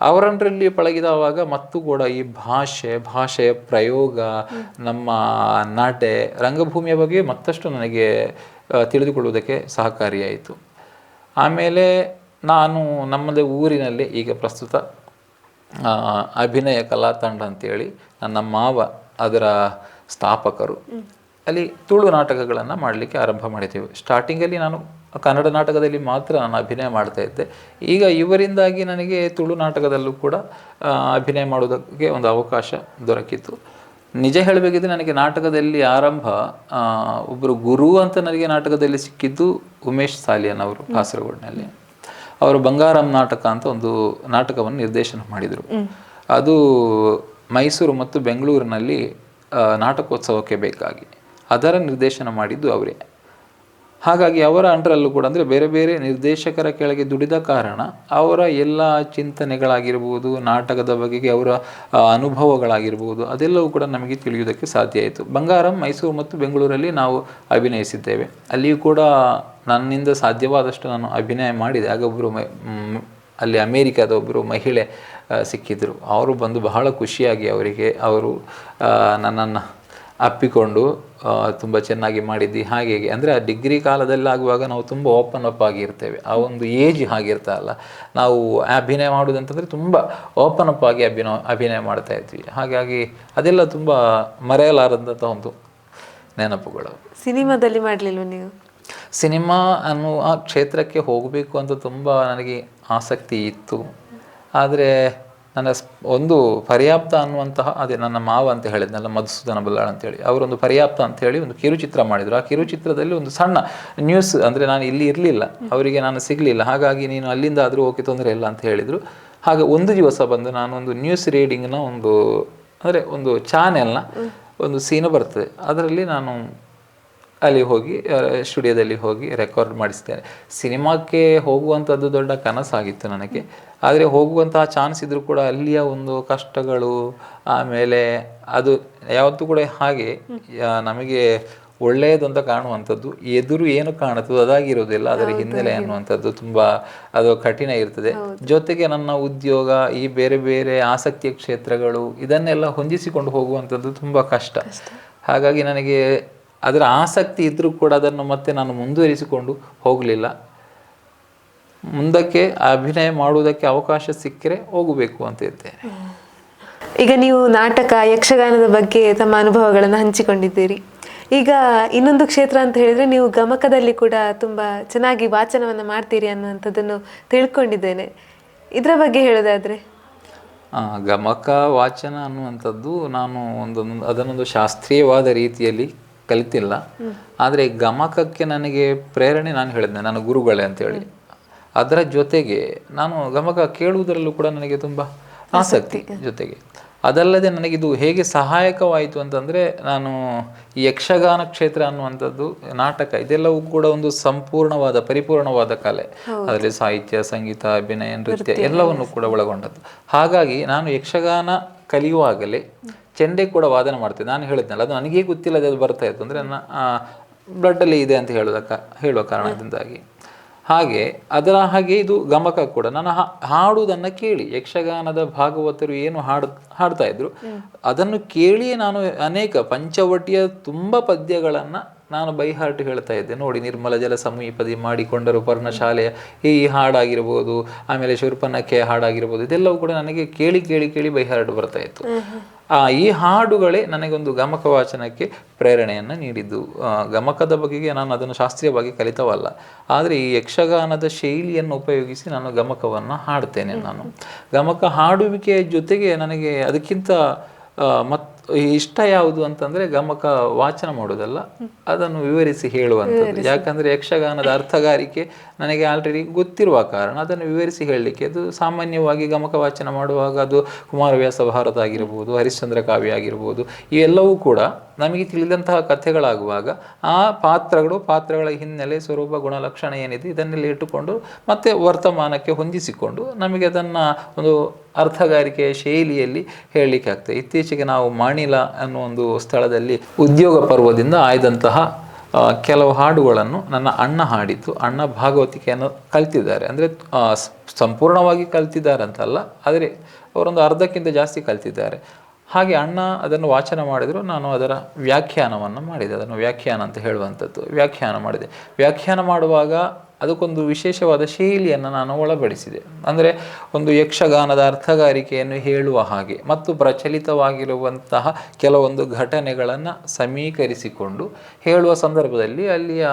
ಅವರಂದ್ರಲ್ಲಿ ಪಳಗಿದವಾಗ ಮತ್ತು ಕೂಡ ಈ ಭಾಷೆಯ ಪ್ರಯೋಗ, ನಮ್ಮ ನಾಟೆ, ರಂಗಭೂಮಿಯ ಬಗ್ಗೆ ಮತ್ತಷ್ಟು ನನಗೆ ತಿಳಿದುಕೊಳ್ಳುವುದಕ್ಕೆ ಸಹಕಾರಿಯಾಯಿತು. ಆಮೇಲೆ ನಾನು ನಮ್ಮದೇ ಊರಿನಲ್ಲಿ ಈಗ ಪ್ರಸ್ತುತ ಅಭಿನಯ ಕಲಾ ತಂಡ ಅಂತೇಳಿ, ನನ್ನ ಮಾವ ಅದರ ಸ್ಥಾಪಕರು. ಅಲ್ಲಿ ತುಳು ನಾಟಕಗಳನ್ನು ಮಾಡಲಿಕ್ಕೆ ಆರಂಭ ಮಾಡಿದ್ದೇವೆ. ಸ್ಟಾರ್ಟಿಂಗಲ್ಲಿ ನಾನು ಕನ್ನಡ ನಾಟಕದಲ್ಲಿ ಮಾತ್ರ ನಾನು ಅಭಿನಯ ಮಾಡ್ತಾ ಇದ್ದೆ. ಈಗ ಇವರಿಂದಾಗಿ ನನಗೆ ತುಳು ನಾಟಕದಲ್ಲೂ ಕೂಡ ಅಭಿನಯ ಮಾಡೋದಕ್ಕೆ ಒಂದು ಅವಕಾಶ ದೊರಕಿತು. ನಿಜ ಹೇಳಬೇಕಿದ್ರೆ ನನಗೆ ನಾಟಕದಲ್ಲಿ ಆರಂಭ ಒಬ್ಬರು ಗುರು ಅಂತ ನನಗೆ ನಾಟಕದಲ್ಲಿ ಸಿಕ್ಕಿದ್ದು ಉಮೇಶ್ ಸಾಲಿಯನ್ ಅವರು, ಕಾಸರಗೋಡಿನಲ್ಲಿ. ಅವರು ಬಂಗಾರಂ ನಾಟಕ ಅಂತ ಒಂದು ನಾಟಕವನ್ನು ನಿರ್ದೇಶನ ಮಾಡಿದರು. ಅದು ಮೈಸೂರು ಮತ್ತು ಬೆಂಗಳೂರಿನಲ್ಲಿ ನಾಟಕೋತ್ಸವಕ್ಕೆ ಬೇಕಾಗಿ ಅದರ ನಿರ್ದೇಶನ ಮಾಡಿದ್ದು ಅವರೇ. ಹಾಗಾಗಿ ಅವರ ಅಂಡರಲ್ಲೂ ಕೂಡ ಅಂದರೆ ಬೇರೆ ಬೇರೆ ನಿರ್ದೇಶಕರ ಕೆಳಗೆ ದುಡಿದ ಕಾರಣ ಅವರ ಎಲ್ಲ ಚಿಂತನೆಗಳಾಗಿರ್ಬೋದು, ನಾಟಕದ ಬಗೆಗೆ ಅವರ ಅನುಭವಗಳಾಗಿರ್ಬೋದು, ಅದೆಲ್ಲವೂ ಕೂಡ ನಮಗೆ ತಿಳಿಯುವುದಕ್ಕೆ ಸಾಧ್ಯ ಆಯಿತು. ಬಂಗಾರಂ ಮೈಸೂರು ಮತ್ತು ಬೆಂಗಳೂರಲ್ಲಿ ನಾವು ಅಭಿನಯಿಸಿದ್ದೇವೆ. ಅಲ್ಲಿಯೂ ಕೂಡ ನನ್ನಿಂದ ಸಾಧ್ಯವಾದಷ್ಟು ನಾನು ಅಭಿನಯ ಮಾಡಿದೆ. ಆಗ ಒಬ್ಬರು ಅಲ್ಲಿ ಅಮೇರಿಕಾದ ಒಬ್ಬರು ಮಹಿಳೆ ಸಿಕ್ಕಿದ್ರು. ಅವರು ಬಂದು ಬಹಳ ಖುಷಿಯಾಗಿ ಅವರು ನನ್ನನ್ನು ಅಪ್ಪಿಕೊಂಡು ತುಂಬ ಚೆನ್ನಾಗಿ ಮಾಡಿದ್ದಿ ಹಾಗೆ ಅಂದರೆ ಆ ಡಿಗ್ರಿ ಕಾಲದಲ್ಲಿ ಆಗುವಾಗ ನಾವು ತುಂಬ ಓಪನ್ ಅಪ್ ಆಗಿರ್ತೇವೆ. ಆ ಒಂದು ಏಜ್ ಹಾಗಿರ್ತಲ್ಲ, ನಾವು ಅಭಿನಯ ಮಾಡೋದಂತಂದರೆ ತುಂಬ ಓಪನ್ ಅಪ್ ಆಗಿ ಅಭಿನಯ ಮಾಡ್ತಾ ಇದ್ವಿ. ಹಾಗಾಗಿ ಅದೆಲ್ಲ ತುಂಬ ಮರೆಯಲಾರದಂಥ ಒಂದು ನೆನಪುಗಳು. ಸಿನಿಮಾದಲ್ಲಿ ಮಾಡಲಿಲ್ಲ ನೀವು? ಸಿನಿಮಾ ಅನ್ನುವ ಕ್ಷೇತ್ರಕ್ಕೆ ಹೋಗಬೇಕು ಅಂತ ತುಂಬ ನನಗೆ ಆಸಕ್ತಿ ಇತ್ತು. ಆದರೆ ನನ್ನ ಒಂದು ಪರ್ಯಾಪ್ತ ಅನ್ನುವಂತಹ ಅದೇ ನನ್ನ ಮಾವ ಅಂತ ಹೇಳಿದ್ನಲ್ಲ, ಮಧುಸೂದನ ಬಲ್ಲಾಳ್ ಅಂತೇಳಿ, ಅವರೊಂದು ಪರ್ಯಾಪ್ತ ಅಂಥೇಳಿ ಒಂದು ಕಿರುಚಿತ್ರ ಮಾಡಿದರು. ಆ ಕಿರುಚಿತ್ರದಲ್ಲಿ ಒಂದು ಸಣ್ಣ ನ್ಯೂಸ್, ಅಂದರೆ ನಾನು ಇಲ್ಲಿ ಇರಲಿಲ್ಲ, ಅವರಿಗೆ ನಾನು ಸಿಗಲಿಲ್ಲ, ಹಾಗಾಗಿ ನೀನು ಅಲ್ಲಿಂದ ಆದರೂ ಓಕೆ ತೊಂದರೆ ಇಲ್ಲ ಅಂತ ಹೇಳಿದರು. ಹಾಗೆ ಒಂದು ದಿವಸ ಬಂದು ನಾನು ಒಂದು ನ್ಯೂಸ್ ರೀಡಿಂಗ್ನ ಅಂದರೆ ಒಂದು ಚಾನೆಲ್ನ ಒಂದು ಸೀನು ಬರ್ತದೆ, ಅದರಲ್ಲಿ ನಾನು ಅಲ್ಲಿ ಹೋಗಿ ಸ್ಟುಡಿಯೋದಲ್ಲಿ ಹೋಗಿ ರೆಕಾರ್ಡ್ ಮಾಡಿಸ್ತೇನೆ. ಸಿನಿಮಾಕ್ಕೆ ಹೋಗುವಂಥದ್ದು ದೊಡ್ಡ ಕನಸಾಗಿತ್ತು ನನಗೆ. ಆದರೆ ಹೋಗುವಂತಹ ಚಾನ್ಸ್ ಇದ್ದರೂ ಕೂಡ ಅಲ್ಲಿಯ ಒಂದು ಕಷ್ಟಗಳು, ಆಮೇಲೆ ಅದು ಯಾವತ್ತೂ ಕೂಡ ಹಾಗೆ ನಮಗೆ ಒಳ್ಳೆಯದು ಅಂತ ಕಾಣುವಂಥದ್ದು ಎದುರು ಏನು ಕಾಣುತ್ತದೋ ಅದಾಗಿರೋದಿಲ್ಲ, ಅದರ ಹಿನ್ನೆಲೆ ಅನ್ನುವಂಥದ್ದು ತುಂಬ ಅದು ಕಠಿಣ ಇರ್ತದೆ. ಜೊತೆಗೆ ನನ್ನ ಉದ್ಯೋಗ, ಈ ಬೇರೆ ಬೇರೆ ಆಸಕ್ತಿಯ ಕ್ಷೇತ್ರಗಳು, ಇದನ್ನೆಲ್ಲ ಹೊಂದಿಸಿಕೊಂಡು ಹೋಗುವಂಥದ್ದು ತುಂಬ ಕಷ್ಟ. ಹಾಗಾಗಿ ನನಗೆ ಅದರ ಆಸಕ್ತಿ ಇದ್ದರೂ ಕೂಡ ಅದನ್ನು ಮತ್ತೆ ನಾನು ಮುಂದುವರಿಸಿಕೊಂಡು ಹೋಗಲಿಲ್ಲ. ಮುಂದಕ್ಕೆ ಅಭಿನಯ ಮಾಡುವುದಕ್ಕೆ ಅವಕಾಶ ಸಿಕ್ಕರೆ ಹೋಗಬೇಕು ಅಂತ ಇದ್ದೇನೆ. ಈಗ ನೀವು ನಾಟಕ, ಯಕ್ಷಗಾನದ ಬಗ್ಗೆ ತಮ್ಮ ಅನುಭವಗಳನ್ನು ಹಂಚಿಕೊಂಡಿದ್ದೀರಿ. ಈಗ ಇನ್ನೊಂದು ಕ್ಷೇತ್ರ ಅಂತ ಹೇಳಿದ್ರೆ ನೀವು ಗಮಕದಲ್ಲಿ ಕೂಡ ತುಂಬ ಚೆನ್ನಾಗಿ ವಾಚನವನ್ನು ಮಾಡ್ತೀರಿ ಅನ್ನುವಂಥದ್ದನ್ನು ತಿಳ್ಕೊಂಡಿದ್ದೇನೆ. ಇದರ ಬಗ್ಗೆ ಹೇಳೋದಾದರೆ? ಗಮಕ ವಾಚನ ಅನ್ನುವಂಥದ್ದು ನಾನು ಅದನ್ನೊಂದು ಶಾಸ್ತ್ರೀಯವಾದ ರೀತಿಯಲ್ಲಿ ಕಲಿತಿಲ್ಲ. ಆದರೆ ಗಮಕಕ್ಕೆ ನನಗೆ ಪ್ರೇರಣೆ ನಾನು ಹೇಳಿದ್ದೆ ನನ್ನ ಗುರುಗಳೇ ಅಂತೇಳಿ. ಅದರ ಜೊತೆಗೆ ನಾನು ಗಮಕ ಕೇಳುವುದರಲ್ಲೂ ಕೂಡ ನನಗೆ ತುಂಬ ಆಸಕ್ತಿ. ಜೊತೆಗೆ ಅದಲ್ಲದೆ ನನಗಿದು ಹೇಗೆ ಸಹಾಯಕವಾಯಿತು ಅಂತಂದರೆ, ನಾನು ಈ ಯಕ್ಷಗಾನ ಕ್ಷೇತ್ರ ಅನ್ನುವಂಥದ್ದು, ನಾಟಕ, ಇದೆಲ್ಲವೂ ಕೂಡ ಒಂದು ಪರಿಪೂರ್ಣವಾದ ಕಲೆ. ಅದರಲ್ಲಿ ಸಾಹಿತ್ಯ, ಸಂಗೀತ, ಅಭಿನಯ, ನೃತ್ಯ ಎಲ್ಲವನ್ನು ಕೂಡ ಒಳಗೊಂಡದ್ದು. ಹಾಗಾಗಿ ನಾನು ಯಕ್ಷಗಾನ ಕಲಿಯುವಾಗಲೇ ಚೆಂಡೆ ಕೂಡ ವಾದನ ಮಾಡ್ತೇನೆ. ನಾನು ಹೇಳಿದ್ನಲ್ಲ, ಅದು ನನಗೇ ಗೊತ್ತಿಲ್ಲದೆ ಅದು ಬರ್ತಾ ಇತ್ತು, ಅಂದರೆ ನನ್ನ ಬ್ಲಡ್ಡಲ್ಲಿ ಇದೆ ಅಂತ ಹೇಳುವ ಕಾರಣದಿಂದಾಗಿ. ಹಾಗೆ ಇದು ಗಮಕ ಕೂಡ ನಾನು ಹಾಡುವುದನ್ನು ಕೇಳಿ, ಯಕ್ಷಗಾನದ ಭಾಗವತರು ಏನು ಹಾಡ್ತಾ ಇದ್ರು ಅದನ್ನು ಕೇಳಿಯೇ ನಾನು ಅನೇಕ ಪಂಚವಟಿಯ ತುಂಬ ಪದ್ಯಗಳನ್ನು ನಾನು ಬೈಹಾರ್ಟ್ ಹೇಳ್ತಾ ಇದ್ದೆ. ನೋಡಿ, ನಿರ್ಮಲ ಜಲ ಸಮೀಪದಿ ಮಾಡಿಕೊಂಡರು ಪರ್ಣಶಾಲೆಯ ಈ ಹಾಡಾಗಿರ್ಬೋದು, ಆಮೇಲೆ ಶೂರ್ಪನಖೆಯ ಹಾಡಾಗಿರ್ಬೋದು, ಇದೆಲ್ಲವೂ ಕೂಡ ನನಗೆ ಕೇಳಿ ಬೈಹಾರ್ಟ್ ಬರ್ತಾ ಇತ್ತು. ಈ ಹಾಡುಗಳೇ ನನಗೊಂದು ಗಮಕ ವಾಚನಕ್ಕೆ ಪ್ರೇರಣೆಯನ್ನು ನೀಡಿದ್ದು. ಗಮಕದ ಬಗೆಗೆ ನಾನು ಅದನ್ನು ಶಾಸ್ತ್ರೀಯವಾಗಿ ಕಲಿತವಲ್ಲ, ಆದರೆ ಈ ಯಕ್ಷಗಾನದ ಶೈಲಿಯನ್ನು ಉಪಯೋಗಿಸಿ ನಾನು ಗಮಕವನ್ನು ಹಾಡ್ತೇನೆ. ನಾನು ಗಮಕ ಹಾಡುವಿಕೆಯ ಜೊತೆಗೆ ನನಗೆ ಅದಕ್ಕಿಂತ ಇಷ್ಟ ಯಾವುದು ಅಂತಂದರೆ ಗಮಕ ವಾಚನ ಮಾಡೋದಲ್ಲ, ಅದನ್ನು ವಿವರಿಸಿ ಹೇಳುವಂಥದ್ದು. ಯಾಕಂದರೆ ಯಕ್ಷಗಾನದ ಅರ್ಥಗಾರಿಕೆ ನನಗೆ ಆಲ್ರೆಡಿ ಗೊತ್ತಿರುವ ಕಾರಣ ಅದನ್ನು ವಿವರಿಸಿ ಹೇಳಲಿಕ್ಕೆ, ಅದು ಸಾಮಾನ್ಯವಾಗಿ ಗಮಕ ವಾಚನ ಮಾಡುವಾಗ ಅದು ಕುಮಾರವ್ಯಾಸ ಭಾರತ ಆಗಿರ್ಬೋದು, ಹರಿಶ್ಚಂದ್ರ ಕಾವ್ಯ ಆಗಿರ್ಬೋದು, ಇವೆಲ್ಲವೂ ಕೂಡ ನಮಗೆ ತಿಳಿದಂತಹ ಕಥೆಗಳಾಗುವಾಗ ಆ ಪಾತ್ರಗಳ ಹಿನ್ನೆಲೆ, ಸ್ವರೂಪ, ಗುಣಲಕ್ಷಣ ಏನಿದೆ ಇದನ್ನೆಲ್ಲ ಇಟ್ಟುಕೊಂಡು ಮತ್ತೆ ವರ್ತಮಾನಕ್ಕೆ ಹೊಂದಿಸಿಕೊಂಡು ನಮಗೆ ಅದನ್ನು ಒಂದು ಅರ್ಥಗಾರಿಕೆಯ ಶೈಲಿಯಲ್ಲಿ ಹೇಳಲಿಕ್ಕೆ ಆಗ್ತದೆ. ಇತ್ತೀಚೆಗೆ ನಾವು ಮಾಣಿಲ ಅನ್ನೋ ಒಂದು ಸ್ಥಳದಲ್ಲಿ ಉದ್ಯೋಗ ಪರ್ವದಿಂದ ಆಯ್ದಂತಹ ಕೆಲವು ಹಾಡುಗಳನ್ನು ನನ್ನ ಅಣ್ಣ ಹಾಡಿದ್ದು. ಅಣ್ಣ ಭಾಗವತಿಕೆಯನ್ನು ಕಲ್ತಿದ್ದಾರೆ, ಅಂದರೆ ಸಂಪೂರ್ಣವಾಗಿ ಕಲ್ತಿದ್ದಾರೆ ಅಂತಲ್ಲ, ಆದರೆ ಅವರೊಂದು ಅರ್ಧಕ್ಕಿಂತ ಜಾಸ್ತಿ ಕಲ್ತಿದ್ದಾರೆ. ಹಾಗೆ ಅಣ್ಣ ಅದನ್ನು ವಾಚನ ಮಾಡಿದರು, ನಾನು ಅದರ ವ್ಯಾಖ್ಯಾನವನ್ನು ಮಾಡಿದೆ. ಅದನ್ನು ವ್ಯಾಖ್ಯಾನ ಅಂತ ಹೇಳುವಂಥದ್ದು ವ್ಯಾಖ್ಯಾನ ಮಾಡಿದೆ. ವ್ಯಾಖ್ಯಾನ ಮಾಡುವಾಗ ಅದಕ್ಕೊಂದು ವಿಶೇಷವಾದ ಶೈಲಿಯನ್ನು ನಾನು ಒಳಪಡಿಸಿದೆ. ಅಂದರೆ ಒಂದು ಯಕ್ಷಗಾನದ ಅರ್ಥಗಾರಿಕೆಯನ್ನು ಹೇಳುವ ಹಾಗೆ ಮತ್ತು ಪ್ರಚಲಿತವಾಗಿರುವಂತಹ ಕೆಲವೊಂದು ಘಟನೆಗಳನ್ನು ಸಮೀಕರಿಸಿಕೊಂಡು ಹೇಳುವ ಸಂದರ್ಭದಲ್ಲಿ ಅಲ್ಲಿಯ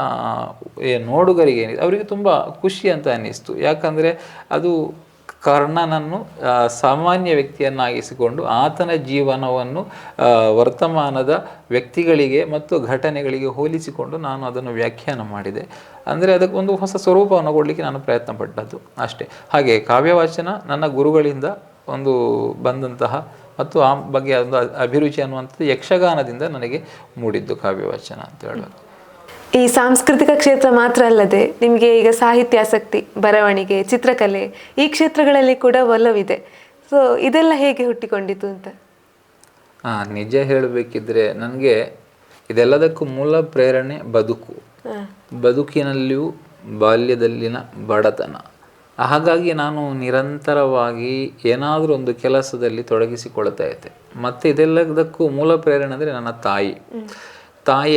ನೋಡುಗರಿಗೆ ಅವರಿಗೆ ತುಂಬ ಖುಷಿ ಅಂತ ಅನ್ನಿಸ್ತು. ಯಾಕಂದರೆ ಅದು ಕರ್ಣನನ್ನು ಸಾಮಾನ್ಯ ವ್ಯಕ್ತಿಯನ್ನಾಗಿಸಿಕೊಂಡು ಆತನ ಜೀವನವನ್ನು ವರ್ತಮಾನದ ವ್ಯಕ್ತಿಗಳಿಗೆ ಮತ್ತು ಘಟನೆಗಳಿಗೆ ಹೋಲಿಸಿಕೊಂಡು ನಾನು ಅದನ್ನು ವ್ಯಾಖ್ಯಾನ ಮಾಡಿದೆ. ಅಂದರೆ ಅದಕ್ಕೊಂದು ಹೊಸ ಸ್ವರೂಪವನ್ನು ಕೊಡಲಿಕ್ಕೆ ನಾನು ಪ್ರಯತ್ನ ಪಟ್ಟದ್ದು ಅಷ್ಟೇ. ಹಾಗೆ ಕಾವ್ಯವಾಚನ ನನ್ನ ಗುರುಗಳಿಂದ ಒಂದು ಬಂದಂತಹ ಮತ್ತು ಆ ಬಗ್ಗೆ ಒಂದು ಅಭಿರುಚಿ ಅನ್ನುವಂಥದ್ದು ಯಕ್ಷಗಾನದಿಂದ ನನಗೆ ಮೂಡಿದ್ದು ಕಾವ್ಯವಾಚನ ಅಂತ ಹೇಳೋದು. ಈ ಸಾಂಸ್ಕೃತಿಕ ಕ್ಷೇತ್ರ ಮಾತ್ರ ಅಲ್ಲದೆ ನಿಮಗೆ ಈಗ ಸಾಹಿತ್ಯಾಸಕ್ತಿ, ಬರವಣಿಗೆ, ಚಿತ್ರಕಲೆ ಈ ಕ್ಷೇತ್ರಗಳಲ್ಲಿ ಕೂಡ ಒಲವಿದೆ. ಸೊ ಇದೆಲ್ಲ ಹೇಗೆ ಹುಟ್ಟಿಕೊಂಡಿತು ಅಂತ? ನಿಜ ಹೇಳಬೇಕಿದ್ರೆ ನನಗೆ ಇದೆಲ್ಲದಕ್ಕೂ ಮೂಲ ಪ್ರೇರಣೆ ಬದುಕಿನಲ್ಲಿಯೂ ಬಾಲ್ಯದಲ್ಲಿನ ಬಡತನ. ಹಾಗಾಗಿ ನಾನು ನಿರಂತರವಾಗಿ ಏನಾದರೂ ಒಂದು ಕೆಲಸದಲ್ಲಿ ತೊಡಗಿಸಿಕೊಳ್ತಾ ಇದ್ದೆ. ಮತ್ತು ಇದೆಲ್ಲದಕ್ಕೂ ಮೂಲ ಪ್ರೇರಣೆ ಅಂದರೆ ನನ್ನ ತಾಯಿ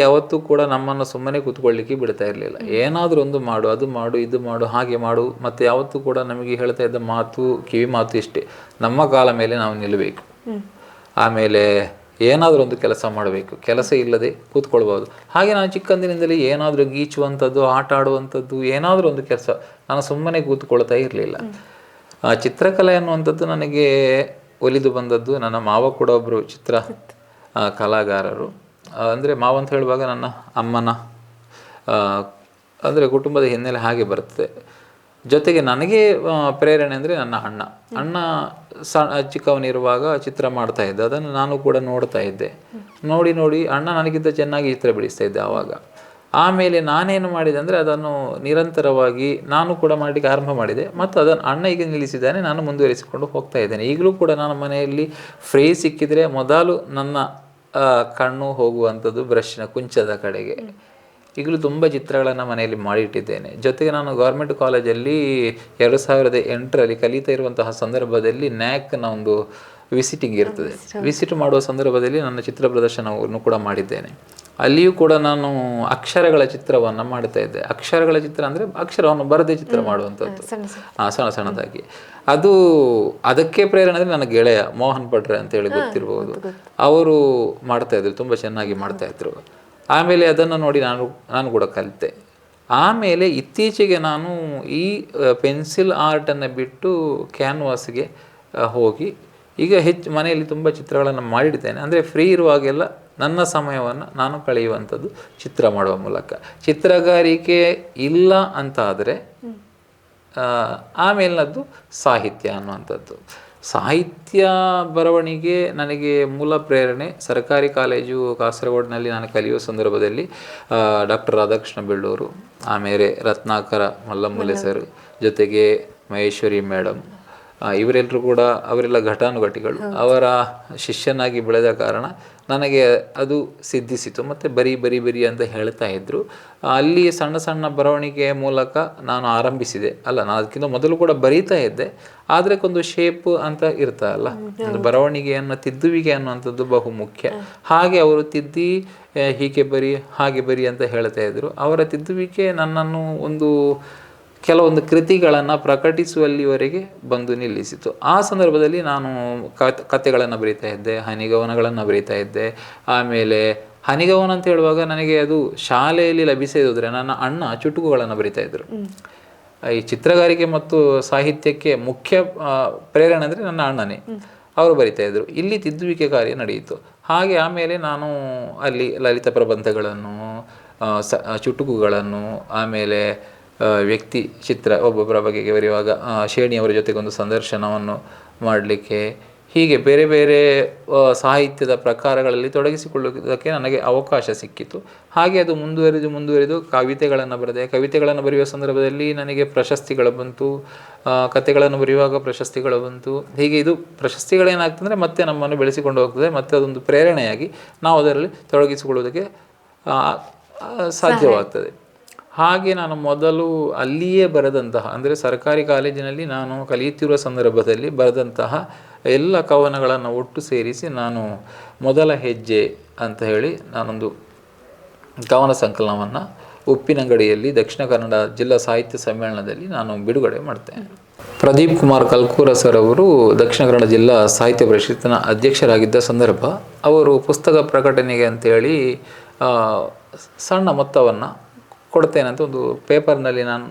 ಯಾವತ್ತೂ ಕೂಡ ನಮ್ಮನ್ನು ಸುಮ್ಮನೆ ಕೂತ್ಕೊಳ್ಳಿಕ್ಕೆ ಬಿಡ್ತಾ ಇರಲಿಲ್ಲ. ಏನಾದರೂ ಒಂದು ಮಾಡು, ಅದು ಮಾಡು, ಇದು ಮಾಡು, ಹಾಗೆ ಮಾಡು. ಮತ್ತು ಯಾವತ್ತೂ ಕೂಡ ನಮಗೆ ಹೇಳ್ತಾ ಇದ್ದ ಮಾತು, ಕಿವಿ ಮಾತು ಇಷ್ಟೇ, ನಮ್ಮ ಕಾಲ ಮೇಲೆ ನಾವು ನಿಲ್ಲಬೇಕು, ಆಮೇಲೆ ಏನಾದರೂ ಒಂದು ಕೆಲಸ ಮಾಡಬೇಕು, ಕೆಲಸ ಇಲ್ಲದೆ ಕೂತ್ಕೊಳ್ಬೋದು. ಹಾಗೆ ನಾನು ಚಿಕ್ಕಂದಿನಿಂದಲೇ ಏನಾದರೂ ಗೀಚುವಂಥದ್ದು, ಆಟ ಆಡುವಂಥದ್ದು, ಏನಾದರೂ ಒಂದು ಕೆಲಸ, ನಾನು ಸುಮ್ಮನೆ ಕೂತ್ಕೊಳ್ತಾ ಇರಲಿಲ್ಲ. ಚಿತ್ರಕಲೆ ಅನ್ನುವಂಥದ್ದು ನನಗೆ ಒಲಿದು ಬಂದದ್ದು. ನನ್ನ ಮಾವ ಕೂಡ ಒಬ್ಬರು ಚಿತ್ರ ಕಲಾಗಾರರು. ಅಂದರೆ ಮಾವ ಅಂತ ಹೇಳುವಾಗ ನನ್ನ ಅಮ್ಮನ ಅಂದರೆ ಕುಟುಂಬದ ಹಿನ್ನೆಲೆ ಹಾಗೆ ಬರ್ತದೆ. ಜೊತೆಗೆ ನನಗೆ ಪ್ರೇರಣೆ ಅಂದರೆ ನನ್ನ ಅಣ್ಣ ಚಿಕ್ಕವನಿರುವಾಗ ಚಿತ್ರ ಮಾಡ್ತಾ ಇದ್ದ. ಅದನ್ನು ನಾನು ಕೂಡ ನೋಡ್ತಾ ಇದ್ದೆ. ನೋಡಿ ಅಣ್ಣ ನನಗಿಂತ ಚೆನ್ನಾಗಿ ಚಿತ್ರ ಬಿಡಿಸ್ತಾ ಇದ್ದೆ ಆವಾಗ. ಆಮೇಲೆ ನಾನೇನು ಮಾಡಿದೆ ಅಂದರೆ ಅದನ್ನು ನಿರಂತರವಾಗಿ ನಾನು ಕೂಡ ಮಾಡಲಿಕ್ಕೆ ಆರಂಭ ಮಾಡಿದೆ. ಮತ್ತು ಅದನ್ನು ಅಣ್ಣ ಈಗ ನಿಲ್ಲಿಸಿದ್ದಾನೆ, ನಾನು ಮುಂದುವರಿಸಿಕೊಂಡು ಹೋಗ್ತಾ ಇದ್ದೇನೆ. ಈಗಲೂ ಕೂಡ ನಾನು ಮನೆಯಲ್ಲಿ ಫ್ರೀ ಸಿಕ್ಕಿದರೆ ಮೊದಲು ನನ್ನ ಕಣ್ಣು ಹೋಗುವಂಥದ್ದು ಬ್ರಷ್ನ ಕುಂಚದ ಕಡೆಗೆ. ಈಗಲೂ ತುಂಬ ಚಿತ್ರಗಳನ್ನು ಮನೆಯಲ್ಲಿ ಮಾಡಿಟ್ಟಿದ್ದೇನೆ. ಜೊತೆಗೆ ನಾನು ಗೌರ್ಮೆಂಟ್ ಕಾಲೇಜಲ್ಲಿ 2008ರಲ್ಲಿ ಕಲಿತಾ ಇರುವಂತಹ ಸಂದರ್ಭದಲ್ಲಿ ನ್ಯಾಕ್ನ ಒಂದು ವಿಸಿಟಿಂಗ್ ಇರ್ತದೆ. ವಿಸಿಟ್ ಮಾಡುವ ಸಂದರ್ಭದಲ್ಲಿ ನನ್ನ ಚಿತ್ರ ಪ್ರದರ್ಶನವನ್ನು ಕೂಡ ಮಾಡಿದ್ದೇನೆ. ಅಲ್ಲಿಯೂ ಕೂಡ ನಾನು ಅಕ್ಷರಗಳ ಚಿತ್ರವನ್ನು ಮಾಡ್ತಾ ಇದ್ದೆ. ಅಕ್ಷರಗಳ ಚಿತ್ರ ಅಂದರೆ ಅಕ್ಷರವನ್ನು ಬರದೇ ಚಿತ್ರ ಮಾಡುವಂಥದ್ದು, ಸಣ್ಣದಾಗಿ. ಅದಕ್ಕೆ ಪ್ರೇರಣೆ ಅಂದರೆ ನನ್ನ ಗೆಳೆಯ ಮೋಹನ್ ಪಡ್ರೆ ಅಂತೇಳಿ ಗೊತ್ತಿರ್ಬೋದು. ಅವರು ಮಾಡ್ತಾಯಿದ್ರು, ತುಂಬ ಚೆನ್ನಾಗಿ ಮಾಡ್ತಾಯಿದ್ರು. ಆಮೇಲೆ ಅದನ್ನು ನೋಡಿ ನಾನು ಕೂಡ ಕಲಿತೆ. ಆಮೇಲೆ ಇತ್ತೀಚೆಗೆ ನಾನು ಈ ಪೆನ್ಸಿಲ್ ಆರ್ಟನ್ನು ಬಿಟ್ಟು ಕ್ಯಾನ್ವಾಸ್ಗೆ ಹೋಗಿ ಈಗ ಮನೆಯಲ್ಲಿ ತುಂಬ ಚಿತ್ರಗಳನ್ನು ಮಾಡಿಡ್ತೇನೆ. ಅಂದರೆ ಫ್ರೀ ಇರುವಾಗೆಲ್ಲ ನನ್ನ ಸಮಯವನ್ನು ನಾನು ಕಳೆಯುವಂಥದ್ದು ಚಿತ್ರ ಮಾಡುವ ಮೂಲಕ. ಚಿತ್ರಗಾರಿಕೆ ಇಲ್ಲ ಅಂತ ಆದರೆ ಆಮೇಲಿನದ್ದು ಸಾಹಿತ್ಯ ಅನ್ನುವಂಥದ್ದು. ಸಾಹಿತ್ಯ ಬರವಣಿಗೆ ನನಗೆ ಮೂಲ ಪ್ರೇರಣೆ ಸರ್ಕಾರಿ ಕಾಲೇಜು ಕಾಸರಗೋಡಿನಲ್ಲಿ ನಾನು ಕಲಿಯುವ ಸಂದರ್ಭದಲ್ಲಿ ಡಾಕ್ಟರ್ ರಾಧಾಕೃಷ್ಣ ಬೆಳ್ಳೂರು, ಆಮೇಲೆ ರತ್ನಾಕರ ಮಲ್ಲಮೂಲೆ ಸರ್, ಜೊತೆಗೆ ಮಹೇಶ್ವರಿ ಮೇಡಮ್, ಇವರೆಲ್ಲರೂ ಕೂಡ ಅವರೆಲ್ಲ ಘಟಾನುಘಟಿಗಳು. ಅವರ ಶಿಷ್ಯನಾಗಿ ಬೆಳೆದ ಕಾರಣ ನನಗೆ ಅದು ಸಿದ್ಧಿಸಿತು. ಮತ್ತು ಬರಿ ಅಂತ ಹೇಳ್ತಾ ಇದ್ದರು. ಅಲ್ಲಿ ಸಣ್ಣ ಬರವಣಿಗೆಯ ಮೂಲಕ ನಾನು ಆರಂಭಿಸಿದೆ. ನಾನು ಅದಕ್ಕಿಂತ ಮೊದಲು ಕೂಡ ಬರೀತಾ ಇದ್ದೆ. ಆದರೆ ಒಂದು ಶೇಪ್ ಅಂತ ಇರ್ತಲ್ಲ, ಒಂದು ಬರವಣಿಗೆಯನ್ನು ತಿದ್ದುವಿಕೆ ಅನ್ನುವಂಥದ್ದು ಬಹು ಮುಖ್ಯ. ಹಾಗೆ ಅವರು ತಿದ್ದಿ ಹೀಗೆ ಬರಿ ಹಾಗೆ ಬರಿ ಅಂತ ಹೇಳ್ತಾ ಇದ್ದರು. ಅವರ ತಿದ್ದುವಿಕೆ ನನ್ನನ್ನು ಕೆಲವೊಂದು ಕೃತಿಗಳನ್ನು ಪ್ರಕಟಿಸುವಲ್ಲಿವರೆಗೆ ಬಂದು ನಿಲ್ಲಿಸಿತು. ಆ ಸಂದರ್ಭದಲ್ಲಿ ನಾನು ಕಥೆಗಳನ್ನು ಬರೀತಾ ಇದ್ದೆ, ಹನಿಗವನಗಳನ್ನು ಬರೀತಾ ಇದ್ದೆ. ಆಮೇಲೆ ಹನಿಗವನ ಅಂತ ಹೇಳುವಾಗ ನನಗೆ ಅದು ಶಾಲೆಯಲ್ಲಿ ಲಭಿಸಿದ್ರೆ ನನ್ನ ಅಣ್ಣ ಚುಟುಕುಗಳನ್ನು ಬರೀತಾ ಇದ್ರು. ಈ ಚಿತ್ರಗಾರಿಕೆ ಮತ್ತು ಸಾಹಿತ್ಯಕ್ಕೆ ಮುಖ್ಯ ಪ್ರೇರಣೆ ಅಂದರೆ ನನ್ನ ಅಣ್ಣನೇ, ಅವರು ಬರಿತಾ ಇದ್ರು. ಇಲ್ಲಿ ತಿದ್ದುವಿಕೆ ಕಾರ್ಯ ನಡೆಯಿತು. ಹಾಗೆ ಆಮೇಲೆ ನಾನು ಅಲ್ಲಿ ಲಲಿತ ಪ್ರಬಂಧಗಳನ್ನು, ಚುಟುಕುಗಳನ್ನು, ಆಮೇಲೆ ವ್ಯಕ್ತಿ ಚಿತ್ರ ಒಬ್ಬೊಬ್ಬರ ಬಗೆಗೆ ಬರೆಯುವಾಗ ಶೇಣಿಯವರ ಜೊತೆಗೊಂದು ಸಂದರ್ಶನವನ್ನು ಮಾಡಲಿಕ್ಕೆ, ಹೀಗೆ ಬೇರೆ ಬೇರೆ ಸಾಹಿತ್ಯದ ಪ್ರಕಾರಗಳಲ್ಲಿ ತೊಡಗಿಸಿಕೊಳ್ಳುವುದಕ್ಕೆ ನನಗೆ ಅವಕಾಶ ಸಿಕ್ಕಿತು. ಹಾಗೆ ಅದು ಮುಂದುವರಿದು ಕವಿತೆಗಳನ್ನು ಬರೆಯುವ ಸಂದರ್ಭದಲ್ಲಿ ನನಗೆ ಪ್ರಶಸ್ತಿಗಳು ಬಂತು, ಕಥೆಗಳನ್ನು ಬರೆಯುವಾಗ ಪ್ರಶಸ್ತಿಗಳು ಬಂತು. ಹೀಗೆ ಇದು ಪ್ರಶಸ್ತಿಗಳೇನಾಗ್ತಂದರೆ ಮತ್ತೆ ನಮ್ಮನ್ನು ಬೆಳೆಸಿಕೊಂಡು ಹೋಗ್ತದೆ, ಮತ್ತು ಅದೊಂದು ಪ್ರೇರಣೆಯಾಗಿ ನಾವು ಅದರಲ್ಲಿ ತೊಡಗಿಸಿಕೊಳ್ಳುವುದಕ್ಕೆ ಸಾಧ್ಯವಾಗ್ತದೆ. ಹಾಗೆ ನಾನು ಮೊದಲು ಅಲ್ಲಿಯೇ ಬರೆದಂತಹ, ಅಂದರೆ ಸರ್ಕಾರಿ ಕಾಲೇಜಿನಲ್ಲಿ ನಾನು ಕಲಿಯುತ್ತಿರುವ ಸಂದರ್ಭದಲ್ಲಿ ಬರೆದಂತಹ ಎಲ್ಲ ಕವನಗಳನ್ನು ಒಟ್ಟು ಸೇರಿಸಿ ನಾನು ಮೊದಲ ಹೆಜ್ಜೆ ಅಂತ ಹೇಳಿ ನಾನೊಂದು ಕವನ ಸಂಕಲನವನ್ನು ಉಪ್ಪಿನಂಗಡಿಯಲ್ಲಿ ದಕ್ಷಿಣ ಕನ್ನಡ ಜಿಲ್ಲಾ ಸಾಹಿತ್ಯ ಸಮ್ಮೇಳನದಲ್ಲಿ ನಾನು ಬಿಡುಗಡೆ ಮಾಡ್ತೇನೆ. ಪ್ರದೀಪ್ ಕುಮಾರ್ ಕಲ್ಕೂರ ಸರ್ ಅವರು ದಕ್ಷಿಣ ಕನ್ನಡ ಜಿಲ್ಲಾ ಸಾಹಿತ್ಯ ಪರಿಷತ್ತಿನ ಅಧ್ಯಕ್ಷರಾಗಿದ್ದ ಸಂದರ್ಭ, ಅವರು ಪುಸ್ತಕ ಪ್ರಕಟಣೆಗೆ ಅಂತೇಳಿ ಸಣ್ಣ ಮೊತ್ತವನ್ನು ಕೊಡ್ತೇನೆ ಅಂತ ಒಂದು ಪೇಪರ್ನಲ್ಲಿ ನಾನು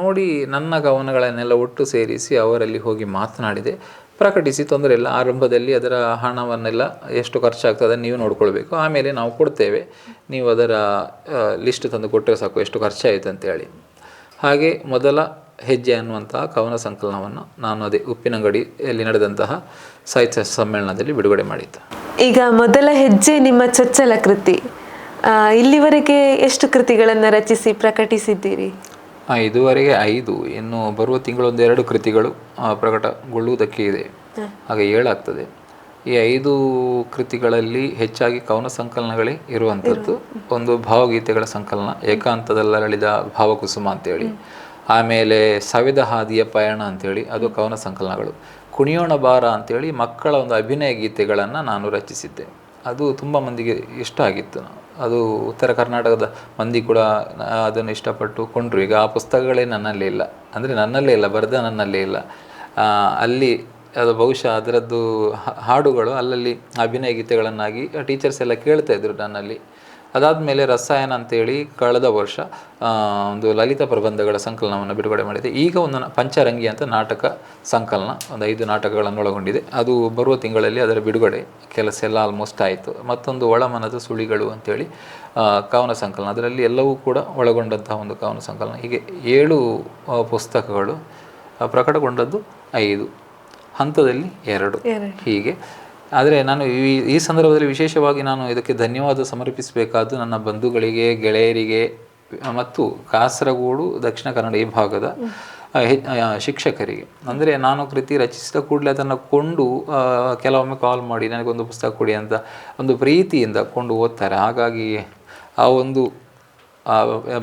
ನೋಡಿ ನನ್ನ ಕವನಗಳನ್ನೆಲ್ಲ ಒಟ್ಟು ಸೇರಿಸಿ ಅವರಲ್ಲಿ ಹೋಗಿ ಮಾತನಾಡಿದೆ, ಪ್ರಕಟಿಸಿ, ತೊಂದರೆ ಇಲ್ಲ, ಆರಂಭದಲ್ಲಿ ಅದರ ಹಣವನ್ನೆಲ್ಲ ಎಷ್ಟು ಖರ್ಚಾಗ್ತದೆ ನೀವು ನೋಡ್ಕೊಳ್ಬೇಕು, ಆಮೇಲೆ ನಾವು ಕೊಡ್ತೇವೆ, ನೀವು ಅದರ ಲಿಸ್ಟ್ ತಂದು ಕೊಟ್ಟರೆ ಸಾಕು ಎಷ್ಟು ಖರ್ಚಾಯಿತು ಅಂತೇಳಿ. ಹಾಗೆ ಮೊದಲ ಹೆಜ್ಜೆ ಅನ್ನುವಂತಹ ಕವನ ಸಂಕಲನವನ್ನು ನಾನು ಅದೇ ಉಪ್ಪಿನಂಗಡಿಯಲ್ಲಿ ನಡೆದಂತಹ ಸಾಹಿತ್ಯ ಸಮ್ಮೇಳನದಲ್ಲಿ ಬಿಡುಗಡೆ ಮಾಡಿದ್ದು. ಈಗ ಮೊದಲ ಹೆಜ್ಜೆ ನಿಮ್ಮ ಚೊಚ್ಚಲ ಕೃತಿ. ಇಲ್ಲಿವರೆಗೆ ಎಷ್ಟು ಕೃತಿಗಳನ್ನು ರಚಿಸಿ ಪ್ರಕಟಿಸಿದ್ದೀರಿ? ಇದುವರೆಗೆ 5, ಇನ್ನು ಬರುವ ತಿಂಗಳು 1-2 ಕೃತಿಗಳು ಪ್ರಕಟಗೊಳ್ಳುವುದಕ್ಕೆ ಇದೆ, ಹಾಗೆ 7 ಆಗ್ತದೆ. ಈ 5 ಕೃತಿಗಳಲ್ಲಿ ಹೆಚ್ಚಾಗಿ ಕವನ ಸಂಕಲನಗಳೇ ಇರುವಂಥದ್ದು. ಒಂದು ಭಾವಗೀತೆಗಳ ಸಂಕಲನ, ಏಕಾಂತದಲ್ಲರಳಿದ ಭಾವಕುಸುಮ ಅಂತೇಳಿ, ಆಮೇಲೆ ಸವೆದ ಹಾದಿಯ ಪಯಣ ಅಂತೇಳಿ ಅದು ಕವನ ಸಂಕಲನಗಳು. ಕುಣಿಯೋಣ ಬಾರ ಅಂತೇಳಿ ಮಕ್ಕಳ ಒಂದು ಅಭಿನಯ ಗೀತೆಗಳನ್ನು ನಾನು ರಚಿಸಿದ್ದೆ. ಅದು ತುಂಬ ಮಂದಿಗೆ ಇಷ್ಟ ಆಗಿತ್ತು. ಅದು ಉತ್ತರ ಕರ್ನಾಟಕದ ಮಂದಿ ಕೂಡ ಅದನ್ನು ಇಷ್ಟಪಟ್ಟು ಕೊಂಡರು. ಈಗ ಆ ಪುಸ್ತಕಗಳೇ ನನ್ನಲ್ಲೇ ಇಲ್ಲ, ಅಂದರೆ ನನ್ನಲ್ಲೇ ಇಲ್ಲ, ಬರೆದ ನನ್ನಲ್ಲೇ ಇಲ್ಲ. ಅಲ್ಲಿ ಅದು ಬಹುಶಃ ಅದರದ್ದು ಹಾಡುಗಳು ಅಲ್ಲಲ್ಲಿ ಅಭಿನಯ ಗೀತೆಗಳನ್ನಾಗಿ ಟೀಚರ್ಸ್ ಎಲ್ಲ ಕೇಳ್ತಾ ಇದ್ರು ನನ್ನಲ್ಲಿ. ಅದಾದಮೇಲೆ ರಸಾಯನ ಅಂತೇಳಿ ಕಳೆದ ವರ್ಷ ಒಂದು ಲಲಿತ ಪ್ರಬಂಧಗಳ ಸಂಕಲನವನ್ನು ಬಿಡುಗಡೆ ಮಾಡಿದೆ. ಈಗ ಒಂದು ಪಂಚರಂಗಿ ಅಂತ ನಾಟಕ ಸಂಕಲನ, ಒಂದು 5 ನಾಟಕಗಳನ್ನು ಒಳಗೊಂಡಿದೆ. ಅದು ಬರುವ ತಿಂಗಳಲ್ಲಿ ಅದರ ಬಿಡುಗಡೆ ಕೆಲಸ ಎಲ್ಲ ಆಲ್ಮೋಸ್ಟ್ ಆಯಿತು. ಮತ್ತೊಂದು ಒಳಮನದ ಸುಳಿಗಳು ಅಂತೇಳಿ ಕವನ ಸಂಕಲನ, ಅದರಲ್ಲಿ ಎಲ್ಲವೂ ಕೂಡ ಒಳಗೊಂಡಂತಹ ಒಂದು ಕವನ ಸಂಕಲನ. ಹೀಗೆ 7 ಪುಸ್ತಕಗಳು, ಪ್ರಕಟಗೊಂಡದ್ದು 5, ಹಂತದಲ್ಲಿ 2, ಹೀಗೆ. ಆದರೆ ನಾನು ಈ ಸಂದರ್ಭದಲ್ಲಿ ವಿಶೇಷವಾಗಿ ನಾನು ಇದಕ್ಕೆ ಧನ್ಯವಾದ ಸಮರ್ಪಿಸಬೇಕಾದ್ದು ನನ್ನ ಬಂಧುಗಳಿಗೆ, ಗೆಳೆಯರಿಗೆ ಮತ್ತು ಕಾಸರಗೋಡು, ದಕ್ಷಿಣ ಕನ್ನಡ ಈ ಭಾಗದ ಶಿಕ್ಷಕರಿಗೆ. ಅಂದರೆ ನಾನು ಕೃತಿ ರಚಿಸಿದ ಕೂಡಲೇ ಅದನ್ನು ಕೊಂಡು ಕೆಲವೊಮ್ಮೆ ಕಾಲ್ ಮಾಡಿ ನನಗೊಂದು ಪುಸ್ತಕ ಕೊಡಿ ಅಂತ ಒಂದು ಪ್ರೀತಿಯಿಂದ ಕೊಂಡು ಓದ್ತಾರೆ. ಹಾಗಾಗಿ ಆ ಒಂದು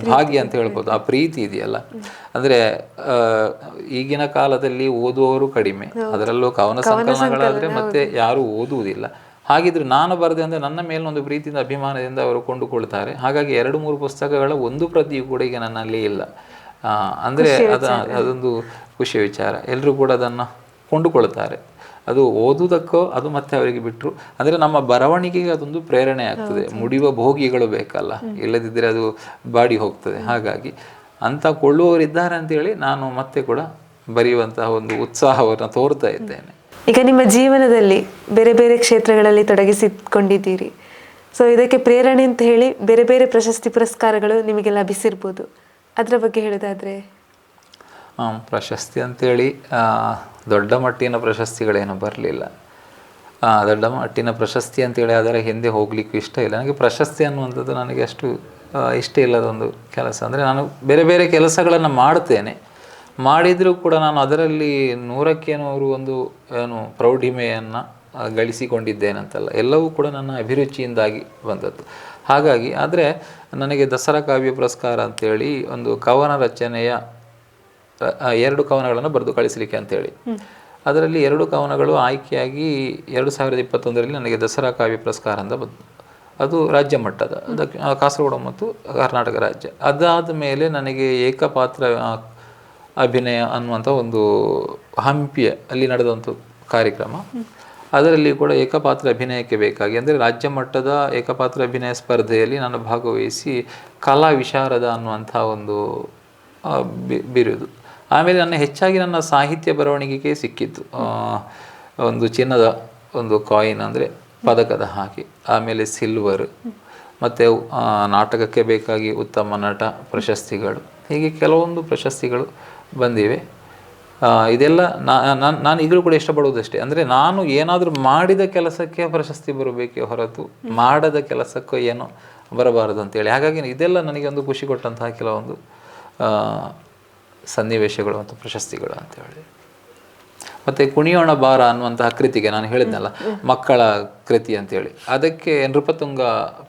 ಭಾಗ್ಯ ಅಂತ ಹೇಳ್ಬೋದು, ಆ ಪ್ರೀತಿ ಇದೆಯಲ್ಲ. ಅಂದರೆ ಈಗಿನ ಕಾಲದಲ್ಲಿ ಓದುವವರು ಕಡಿಮೆ, ಅದರಲ್ಲೂ ಕವನ ಸಂಕಲನಗಳಾದರೆ ಮತ್ತೆ ಯಾರೂ ಓದುವುದಿಲ್ಲ. ಹಾಗಿದ್ರೆ ನಾನು ಬರೆದೆ ಅಂದರೆ ನನ್ನ ಮೇಲೆ ಒಂದು ಪ್ರೀತಿಯಿಂದ, ಅಭಿಮಾನದಿಂದ ಅವರು ಕೊಂಡುಕೊಳ್ತಾರೆ. ಹಾಗಾಗಿ 2-3 ಪುಸ್ತಕಗಳ ಒಂದು ಪ್ರತಿಯು ಕೂಡ ಈಗ ನನ್ನಲ್ಲಿ ಇಲ್ಲ. ಅಂದರೆ ಅದೊಂದು ಖುಷಿಯ ವಿಚಾರ. ಎಲ್ಲರೂ ಕೂಡ ಅದನ್ನು ಕೊಂಡುಕೊಳ್ತಾರೆ. ಅದು ಓದುವುದಕ್ಕೋ ಅದು ಮತ್ತೆ ಅವರಿಗೆ ಬಿಟ್ಟರು. ಅಂದರೆ ನಮ್ಮ ಬರವಣಿಗೆಗೆ ಅದೊಂದು ಪ್ರೇರಣೆ ಆಗ್ತದೆ. ಮುಡಿಯುವ ಭೋಗಿಗಳು ಬೇಕಲ್ಲ, ಇಲ್ಲದಿದ್ದರೆ ಅದು ಬಾಡಿ ಹೋಗ್ತದೆ. ಹಾಗಾಗಿ ಅಂಥ ಕೊಳ್ಳುವವರಿದ್ದಾರೆ ಅಂತೇಳಿ ನಾನು ಮತ್ತೆ ಕೂಡ ಬರೆಯುವಂತಹ ಒಂದು ಉತ್ಸಾಹವನ್ನು ತೋರ್ತಾ ಇದ್ದೇನೆ. ಈಗ ನಿಮ್ಮ ಜೀವನದಲ್ಲಿ ಬೇರೆ ಬೇರೆ ಕ್ಷೇತ್ರಗಳಲ್ಲಿ ತೊಡಗಿಸಿಕೊಂಡಿದ್ದೀರಿ. ಸೊ ಇದಕ್ಕೆ ಪ್ರೇರಣೆ ಅಂತ ಹೇಳಿ ಬೇರೆ ಬೇರೆ ಪ್ರಶಸ್ತಿ ಪುರಸ್ಕಾರಗಳು ನಿಮಗೆ ಲಭಿಸಿರ್ಬೋದು. ಅದರ ಬಗ್ಗೆ ಹೇಳೋದಾದರೆ? ಪ್ರಶಸ್ತಿ ಅಂತೇಳಿ ದೊಡ್ಡ ಮಟ್ಟಿನ ಪ್ರಶಸ್ತಿಗಳೇನು ಬರಲಿಲ್ಲ. ದೊಡ್ಡ ಮಟ್ಟಿನ ಪ್ರಶಸ್ತಿ ಅಂತೇಳಿ ಅದರ ಹಿಂದೆ ಹೋಗಲಿಕ್ಕೂ ಇಷ್ಟ ಇಲ್ಲ. ನನಗೆ ಪ್ರಶಸ್ತಿ ಅನ್ನುವಂಥದ್ದು ನನಗೆ ಅಷ್ಟು ಇಷ್ಟ ಇಲ್ಲದ ಒಂದು ಕೆಲಸ. ಅಂದರೆ ನಾನು ಬೇರೆ ಬೇರೆ ಕೆಲಸಗಳನ್ನು ಮಾಡ್ತೇನೆ, ಮಾಡಿದರೂ ಕೂಡ ನಾನು ಅದರಲ್ಲಿ 100ಕ್ಕೆ 100 ಒಂದು ಪ್ರೌಢಿಮೆಯನ್ನು ಗಳಿಸಿಕೊಂಡಿದ್ದೇನಂತಲ್ಲ, ಎಲ್ಲವೂ ಕೂಡ ನನ್ನ ಅಭಿರುಚಿಯಿಂದಾಗಿ ಬಂದದ್ದು. ಹಾಗಾಗಿ ಆದರೆ ನನಗೆ ದಸರಾ ಕಾವ್ಯ ಪುರಸ್ಕಾರ ಅಂತೇಳಿ ಒಂದು ಕವನ ರಚನೆಯ 2 ಕವನಗಳನ್ನು ಬರೆದು ಕಳಿಸಲಿಕ್ಕೆ ಅಂತೇಳಿ, ಅದರಲ್ಲಿ 2 ಕವನಗಳು ಆಯ್ಕೆಯಾಗಿ 2021ರಲ್ಲಿ ನನಗೆ ದಸರಾ ಕಾವ್ಯ ಪುರಸ್ಕಾರ ಅಂತ ಬಂತು. ಅದು ರಾಜ್ಯ ಮಟ್ಟದ, ಕಾಸರಗೋಡು ಮತ್ತು ಕರ್ನಾಟಕ ರಾಜ್ಯ. ಅದಾದ ಮೇಲೆ ನನಗೆ ಏಕಪಾತ್ರ ಅಭಿನಯ ಅನ್ನುವಂಥ ಒಂದು ಹಂಪಿಯ ಅಲ್ಲಿ ನಡೆದಂಥ ಕಾರ್ಯಕ್ರಮ, ಅದರಲ್ಲಿ ಕೂಡ ಏಕಪಾತ್ರ ಅಭಿನಯಕ್ಕೆ ಬೇಕಾಗಿ, ಅಂದರೆ ರಾಜ್ಯ ಮಟ್ಟದ ಏಕಪಾತ್ರ ಅಭಿನಯ ಸ್ಪರ್ಧೆಯಲ್ಲಿ ನಾನು ಭಾಗವಹಿಸಿ ಕಲಾ ವಿಶಾರದ ಅನ್ನುವಂಥ ಒಂದು ಬಿರುದು. ಆಮೇಲೆ ಹೆಚ್ಚಾಗಿ ನನ್ನ ಸಾಹಿತ್ಯ ಬರವಣಿಗೆಗೆ ಸಿಕ್ಕಿತ್ತು ಒಂದು ಚಿನ್ನದ ಒಂದು ಕಾಯಿನ್, ಅಂದರೆ ಪದಕದ ಹಾಗೆ, ಆಮೇಲೆ ಸಿಲ್ವರ್, ಮತ್ತು ನಾಟಕಕ್ಕೆ ಬೇಕಾಗಿ ಉತ್ತಮ ನಟ ಪ್ರಶಸ್ತಿಗಳು, ಹೀಗೆ ಕೆಲವೊಂದು ಪ್ರಶಸ್ತಿಗಳು ಬಂದಿವೆ. ಇದೆಲ್ಲ ನಾನು ಈಗಲೂ ಕೂಡ ಇಷ್ಟಪಡುವುದಷ್ಟೇ. ಅಂದರೆ ನಾನು ಏನಾದರೂ ಮಾಡಿದ ಕೆಲಸಕ್ಕೆ ಪ್ರಶಸ್ತಿ ಬರಬೇಕೇ ಹೊರತು ಮಾಡದ ಕೆಲಸಕ್ಕೂ ಏನೋ ಬರಬಾರದು ಅಂತೇಳಿ. ಹಾಗಾಗಿ ಇದೆಲ್ಲ ನನಗೆ ಒಂದು ಖುಷಿ ಕೊಟ್ಟಂತಹ ಕೆಲವೊಂದು ಸನ್ನಿವೇಶಗಳು ಮತ್ತು ಪ್ರಶಸ್ತಿಗಳು ಅಂತೇಳಿ. ಮತ್ತು ಕುಣಿಯೋಣ ಬಾರ ಅನ್ನುವಂತಹ ಕೃತಿಗೆ ನಾನು ಹೇಳಿದ್ನಲ್ಲ, ಮಕ್ಕಳ ಕೃತಿ ಅಂತೇಳಿ, ಅದಕ್ಕೆ ನೃಪತುಂಗ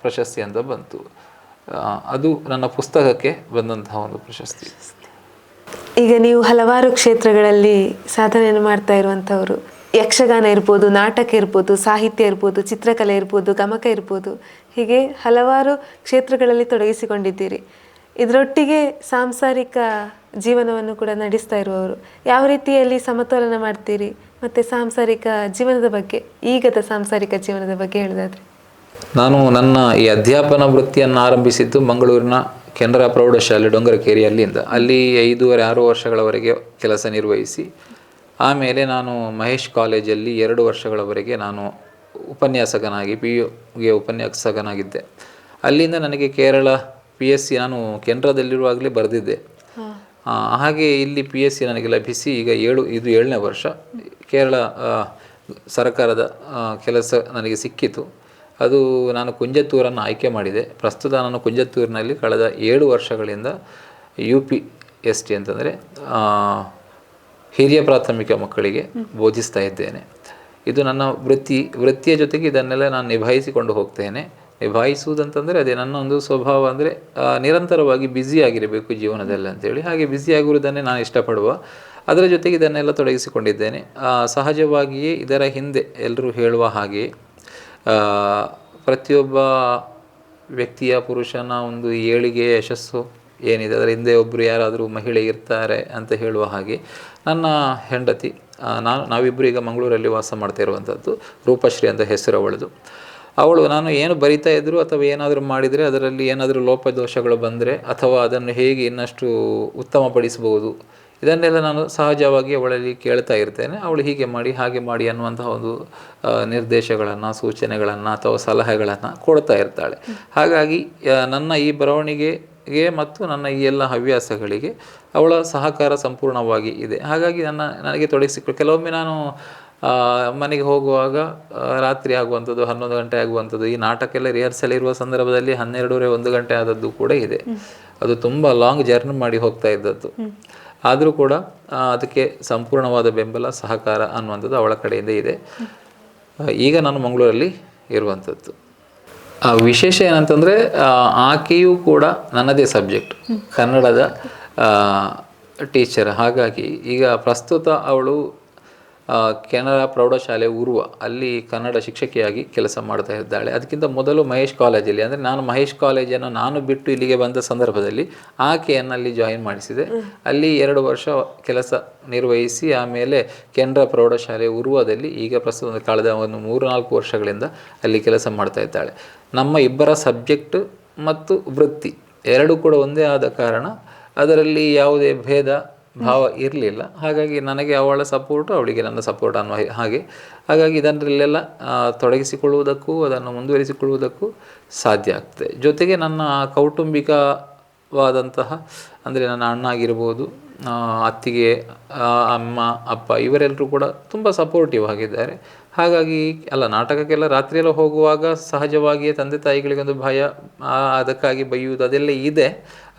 ಪ್ರಶಸ್ತಿ ಅಂತ ಬಂತು. ಅದು ನನ್ನ ಪುಸ್ತಕಕ್ಕೆ ಬಂದಂತಹ ಒಂದು ಪ್ರಶಸ್ತಿ. ಈಗ ನೀವು ಹಲವಾರು ಕ್ಷೇತ್ರಗಳಲ್ಲಿ ಸಾಧನೆಯನ್ನು ಮಾಡ್ತಾ ಇರುವಂಥವರು. ಯಕ್ಷಗಾನ ಇರ್ಬೋದು, ನಾಟಕ ಇರ್ಬೋದು, ಸಾಹಿತ್ಯ ಇರ್ಬೋದು, ಚಿತ್ರಕಲೆ ಇರ್ಬೋದು, ಗಮಕ ಇರ್ಬೋದು, ಹೀಗೆ ಹಲವಾರು ಕ್ಷೇತ್ರಗಳಲ್ಲಿ ತೊಡಗಿಸಿಕೊಂಡಿದ್ದೀರಿ. ಇದರೊಟ್ಟಿಗೆ ಸಾಂಸಾರಿಕ ಜೀವನವನ್ನು ಕೂಡ ನಡೆಸ್ತಾ ಇರುವವರು. ಯಾವ ರೀತಿಯಲ್ಲಿ ಸಮತೋಲನ ಮಾಡ್ತೀರಿ? ಮತ್ತು ಸಾಂಸಾರಿಕ ಜೀವನದ ಬಗ್ಗೆ, ಈಗದ ಸಾಂಸಾರಿಕ ಜೀವನದ ಬಗ್ಗೆ ಹೇಳೋದಾದ್ರೆ? ನಾನು ನನ್ನ ಈ ಅಧ್ಯಾಪನ ವೃತ್ತಿಯನ್ನು ಆರಂಭಿಸಿದ್ದು ಮಂಗಳೂರಿನ ಕೆನರಾ ಪ್ರೌಢಶಾಲೆ ಡೊಂಗರಕೇರಿ ಅಲ್ಲಿ 5.5-6 ವರ್ಷಗಳವರೆಗೆ ಕೆಲಸ ನಿರ್ವಹಿಸಿ ಆಮೇಲೆ ನಾನು ಮಹೇಶ್ ಕಾಲೇಜಲ್ಲಿ 2 ವರ್ಷಗಳವರೆಗೆ ನಾನು ಉಪನ್ಯಾಸಕನಾಗಿ PUಗೆ ಉಪನ್ಯಾಸಕನಾಗಿದ್ದೆ. ಅಲ್ಲಿಂದ ನನಗೆ ಕೇರಳ PSC ನಾನು ಕೆನರಾದಲ್ಲಿರುವಾಗಲೇ ಬರೆದಿದ್ದೆ. ಹಾಗೆ ಇಲ್ಲಿ PSC ನನಗೆ ಲಭಿಸಿ ಈಗ ಇದು 7ನೇ ವರ್ಷ ಕೇರಳ ಸರ್ಕಾರದ ಕೆಲಸ ನನಗೆ ಸಿಕ್ಕಿತು. ಅದು ನಾನು ಕುಂಜತ್ತೂರನ್ನು ಆಯ್ಕೆ ಮಾಡಿದೆ. ಪ್ರಸ್ತುತ ನಾನು ಕುಂಜತ್ತೂರಿನಲ್ಲಿ ಕಳೆದ 7 ವರ್ಷಗಳಿಂದ UPST ಅಂತಂದರೆ ಹಿರಿಯ ಪ್ರಾಥಮಿಕ ಮಕ್ಕಳಿಗೆ ಬೋಧಿಸ್ತಾ ಇದ್ದೇನೆ. ಇದು ನನ್ನ ವೃತ್ತಿಯ ಜೊತೆಗೆ ಇದನ್ನೆಲ್ಲ ನಾನು ನಿಭಾಯಿಸಿಕೊಂಡು ಹೋಗ್ತೇನೆ. ನಿಭಾಯಿಸುವುದಂತಂದರೆ ಅದೇ ನನ್ನ ಒಂದು ಸ್ವಭಾವ, ಅಂದರೆ ನಿರಂತರವಾಗಿ ಬ್ಯುಸಿಯಾಗಿರಬೇಕು ಜೀವನದಲ್ಲಿ ಅಂತೇಳಿ. ಹಾಗೆ ಬ್ಯುಸಿಯಾಗಿರುವುದನ್ನೇ ನಾನು ಇಷ್ಟಪಡುವ. ಅದರ ಜೊತೆಗೆ ಇದನ್ನೆಲ್ಲ ತೊಡಗಿಸಿಕೊಂಡಿದ್ದೇನೆ. ಸಹಜವಾಗಿಯೇ ಇದರ ಹಿಂದೆ ಎಲ್ಲರೂ ಹೇಳುವ ಹಾಗೆ ಪ್ರತಿಯೊಬ್ಬ ವ್ಯಕ್ತಿಯ ಪುರುಷನ ಒಂದು ಏಳಿಗೆ ಯಶಸ್ಸು ಏನಿದೆ ಅದರ ಹಿಂದೆ ಒಬ್ಬರು ಯಾರಾದರೂ ಮಹಿಳೆ ಇರ್ತಾರೆ ಅಂತ ಹೇಳುವ ಹಾಗೆ ನನ್ನ ಹೆಂಡತಿ ನಾವಿಬ್ಬರು ಈಗ ಮಂಗಳೂರಲ್ಲಿ ವಾಸ ಮಾಡ್ತಾ ಇರುವಂಥದ್ದು. ರೂಪಶ್ರೀ ಅಂತ ಹೆಸರು ಅವಳು ನಾನು ಏನು ಬರಿತಾ ಇದ್ದರೂ ಅಥವಾ ಏನಾದರೂ ಮಾಡಿದರೆ ಅದರಲ್ಲಿ ಏನಾದರೂ ಲೋಪದೋಷಗಳು ಬಂದರೆ ಅಥವಾ ಅದನ್ನು ಹೇಗೆ ಇನ್ನಷ್ಟು ಉತ್ತಮಪಡಿಸಬಹುದು ಇದನ್ನೆಲ್ಲ ನಾನು ಸಹಜವಾಗಿ ಅವಳಲ್ಲಿ ಕೇಳ್ತಾ ಇರ್ತೇನೆ. ಅವಳು ಹೀಗೆ ಮಾಡಿ ಹಾಗೆ ಮಾಡಿ ಅನ್ನುವಂತಹ ಒಂದು ನಿರ್ದೇಶಗಳನ್ನು, ಸೂಚನೆಗಳನ್ನು ಅಥವಾ ಸಲಹೆಗಳನ್ನು ಕೊಡ್ತಾ ಇರ್ತಾಳೆ. ಹಾಗಾಗಿ ನನ್ನ ಈ ಬರವಣಿಗೆಗೆ ಮತ್ತು ನನ್ನ ಈ ಎಲ್ಲ ಹವ್ಯಾಸಗಳಿಗೆ ಅವಳ ಸಹಕಾರ ಸಂಪೂರ್ಣವಾಗಿ ಇದೆ. ಹಾಗಾಗಿ ನನಗೆ ತೊಡಗಿಸಿಕೊಳ್ಳಿ. ಕೆಲವೊಮ್ಮೆ ನಾನು ಮನೆಗೆ ಹೋಗುವಾಗ ರಾತ್ರಿ ಆಗುವಂಥದ್ದು, 11 ಗಂಟೆ ಆಗುವಂಥದ್ದು, ಈ ನಾಟಕ ಎಲ್ಲ ರಿಹರ್ಸಲ್ ಇರುವ ಸಂದರ್ಭದಲ್ಲಿ 12:30-1 ಗಂಟೆ ಆದದ್ದು ಕೂಡ ಇದೆ. ಅದು ತುಂಬ ಲಾಂಗ್ ಜರ್ನಿ ಮಾಡಿ ಹೋಗ್ತಾ ಇದ್ದದ್ದು. ಆದರೂ ಕೂಡ ಅದಕ್ಕೆ ಸಂಪೂರ್ಣವಾದ ಬೆಂಬಲ, ಸಹಕಾರ ಅನ್ನುವಂಥದ್ದು ಅವಳ ಕಡೆಯಿಂದ ಇದೆ. ಈಗ ನಾನು ಮಂಗಳೂರಲ್ಲಿ ಇರುವಂಥದ್ದು. ವಿಶೇಷ ಏನಂತಂದರೆ ಆಕೆಯೂ ಕೂಡ ನನ್ನದೇ ಸಬ್ಜೆಕ್ಟ್, ಕನ್ನಡದ ಟೀಚರ್. ಹಾಗಾಗಿ ಈಗ ಪ್ರಸ್ತುತ ಅವಳು ಕೆನರಾ ಪ್ರೌಢಶಾಲೆ ಉರ್ವ ಅಲ್ಲಿ ಕನ್ನಡ ಶಿಕ್ಷಕಿಯಾಗಿ ಕೆಲಸ ಮಾಡ್ತಾ ಇದ್ದಾಳೆ. ಅದಕ್ಕಿಂತ ಮೊದಲು ಮಹೇಶ್ ಕಾಲೇಜಲ್ಲಿ, ಅಂದರೆ ನಾನು ಮಹೇಶ್ ಕಾಲೇಜನ್ನು ನಾನು ಬಿಟ್ಟು ಇಲ್ಲಿಗೆ ಬಂದ ಸಂದರ್ಭದಲ್ಲಿ ಆಕೆಯನ್ನು ಅಲ್ಲಿ ಜಾಯಿನ್ ಮಾಡಿಸಿದೆ. ಅಲ್ಲಿ 2 ವರ್ಷ ಕೆಲಸ ನಿರ್ವಹಿಸಿ ಆಮೇಲೆ ಕೆನರಾ ಪ್ರೌಢಶಾಲೆ ಉರ್ವದಲ್ಲಿ ಈಗ ಪ್ರಸ್ತುತ ಕಳೆದ ಒಂದು 3-4 ವರ್ಷಗಳಿಂದ ಅಲ್ಲಿ ಕೆಲಸ ಮಾಡ್ತಾ ಇದ್ದಾಳೆ. ನಮ್ಮ ಇಬ್ಬರ ಸಬ್ಜೆಕ್ಟ್ ಮತ್ತು ವೃತ್ತಿ ಎರಡೂ ಕೂಡ ಒಂದೇ ಆದ ಕಾರಣ ಅದರಲ್ಲಿ ಯಾವುದೇ ಭೇದ ಭಾವ ಇರಲಿಲ್ಲ. ಹಾಗಾಗಿ ನನಗೆ ಅವಳ ಸಪೋರ್ಟು, ಅವಳಿಗೆ ನನ್ನ ಸಪೋರ್ಟ್ ಅನ್ನುವ ಹಾಗೆ. ಹಾಗಾಗಿ ಇದರಲ್ಲೆಲ್ಲ ತೊಡಗಿಸಿಕೊಳ್ಳುವುದಕ್ಕೂ ಅದನ್ನು ಮುಂದುವರಿಸಿಕೊಳ್ಳುವುದಕ್ಕೂ ಸಾಧ್ಯ ಆಗ್ತದೆ. ಜೊತೆಗೆ ನನ್ನ ಕೌಟುಂಬಿಕವಾದಂತಹ, ಅಂದರೆ ನನ್ನ ಅಣ್ಣ ಆಗಿರ್ಬೋದು, ಅತ್ತಿಗೆ, ಅಮ್ಮ, ಅಪ್ಪ ಇವರೆಲ್ಲರೂ ಕೂಡ ತುಂಬ ಸಪೋರ್ಟಿವ್ ಆಗಿದ್ದಾರೆ. ಹಾಗಾಗಿ ನಾಟಕಕ್ಕೆಲ್ಲ ರಾತ್ರಿಯೆಲ್ಲ ಹೋಗುವಾಗ ಸಹಜವಾಗಿಯೇ ತಂದೆ ತಾಯಿಗಳಿಗೊಂದು ಭಯ, ಅದಕ್ಕಾಗಿ ಬೈಯುವುದು ಅದೆಲ್ಲ ಇದೆ.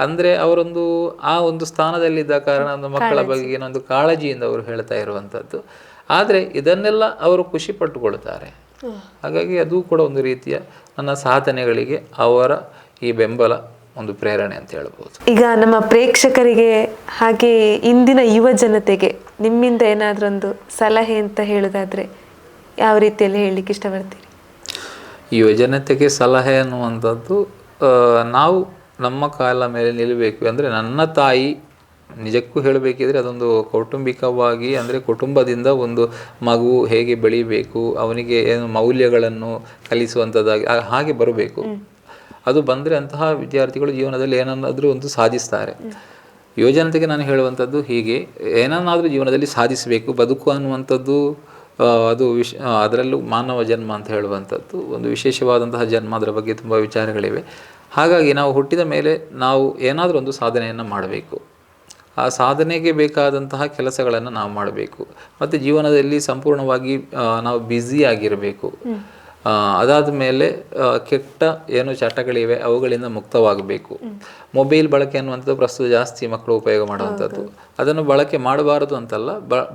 ಅಂದರೆ ಅವರೊಂದು ಆ ಒಂದು ಸ್ಥಾನದಲ್ಲಿದ್ದ ಕಾರಣ ಒಂದು ಮಕ್ಕಳ ಬಗ್ಗೆ ಏನೊಂದು ಕಾಳಜಿಯಿಂದ ಅವರು ಹೇಳ್ತಾ ಇರುವಂಥದ್ದು. ಆದರೆ ಇದನ್ನೆಲ್ಲ ಅವರು ಖುಷಿ ಪಟ್ಟುಕೊಳ್ತಾರೆ. ಹಾಗಾಗಿ ಅದು ಕೂಡ ಒಂದು ರೀತಿಯ ನನ್ನ ಸಾಧನೆಗಳಿಗೆ ಅವರ ಈ ಬೆಂಬಲ ಒಂದು ಪ್ರೇರಣೆ ಅಂತ ಹೇಳ್ಬೋದು. ಈಗ ನಮ್ಮ ಪ್ರೇಕ್ಷಕರಿಗೆ ಹಾಗೆ ಇಂದಿನ ಯುವ ಜನತೆಗೆ ನಿಮ್ಮಿಂದ ಏನಾದ್ರೊಂದು ಸಲಹೆ ಅಂತ ಹೇಳೋದಾದ್ರೆ ಯಾವ ರೀತಿಯಲ್ಲಿ ಹೇಳಲಿಕ್ಕೆ ಇಷ್ಟಪಡ್ತೀರಿ? ಯುವ ಜನತೆಗೆ ಸಲಹೆ ಅನ್ನುವಂಥದ್ದು, ನಾವು ನಮ್ಮ ಕಾಲ ಮೇಲೆ ನಿಲ್ಲಬೇಕು. ಅಂದರೆ ನನ್ನ ತಾಯಿ ನಿಜಕ್ಕೂ ಹೇಳಬೇಕಿದ್ರೆ ಅದೊಂದು ಕೌಟುಂಬಿಕವಾಗಿ, ಅಂದರೆ ಕುಟುಂಬದಿಂದ ಒಂದು ಮಗು ಹೇಗೆ ಬೆಳೀಬೇಕು, ಅವನಿಗೆ ಏನು ಮೌಲ್ಯಗಳನ್ನು ಕಲಿಸುವಂಥದ್ದಾಗಿ ಹಾಗೆ ಬರಬೇಕು. ಅದು ಬಂದರೆ ಅಂತಹ ವಿದ್ಯಾರ್ಥಿಗಳು ಜೀವನದಲ್ಲಿ ಏನನ್ನಾದರೂ ಒಂದು ಸಾಧಿಸ್ತಾರೆ. ಯುವಜನತೆಗೆ ನಾನು ಹೇಳುವಂಥದ್ದು ಹೀಗೆ, ಏನನ್ನಾದರೂ ಜೀವನದಲ್ಲಿ ಸಾಧಿಸಬೇಕು. ಬದುಕು ಅನ್ನುವಂಥದ್ದು ಅದು ಅದರಲ್ಲೂ ಮಾನವ ಜನ್ಮ ಅಂತ ಹೇಳುವಂಥದ್ದು ಒಂದು ವಿಶೇಷವಾದಂತಹ ಜನ್ಮ. ಅದರ ಬಗ್ಗೆ ತುಂಬ ವಿಚಾರಗಳಿವೆ. ಹಾಗಾಗಿ ನಾವು ಹುಟ್ಟಿದ ಮೇಲೆ ನಾವು ಏನಾದರೂ ಒಂದು ಸಾಧನೆಯನ್ನು ಮಾಡಬೇಕು. ಆ ಸಾಧನೆಗೆ ಬೇಕಾದಂತಹ ಕೆಲಸಗಳನ್ನು ನಾವು ಮಾಡಬೇಕು. ಮತ್ತು ಜೀವನದಲ್ಲಿ ಸಂಪೂರ್ಣವಾಗಿ ನಾವು ಬ್ಯುಸಿಯಾಗಿರಬೇಕು. ಅದಾದ ಮೇಲೆ ಕೆಟ್ಟ ಏನು ಚಟಗಳಿವೆ ಅವುಗಳಿಂದ ಮುಕ್ತವಾಗಬೇಕು. ಮೊಬೈಲ್ ಬಳಕೆ ಅನ್ನುವಂಥದ್ದು ಪ್ರಸ್ತುತ ಜಾಸ್ತಿ ಮಕ್ಕಳು ಉಪಯೋಗ ಮಾಡುವಂಥದ್ದು. ಅದನ್ನು ಬಳಕೆ ಮಾಡಬಾರದು ಅಂತಲ್ಲ,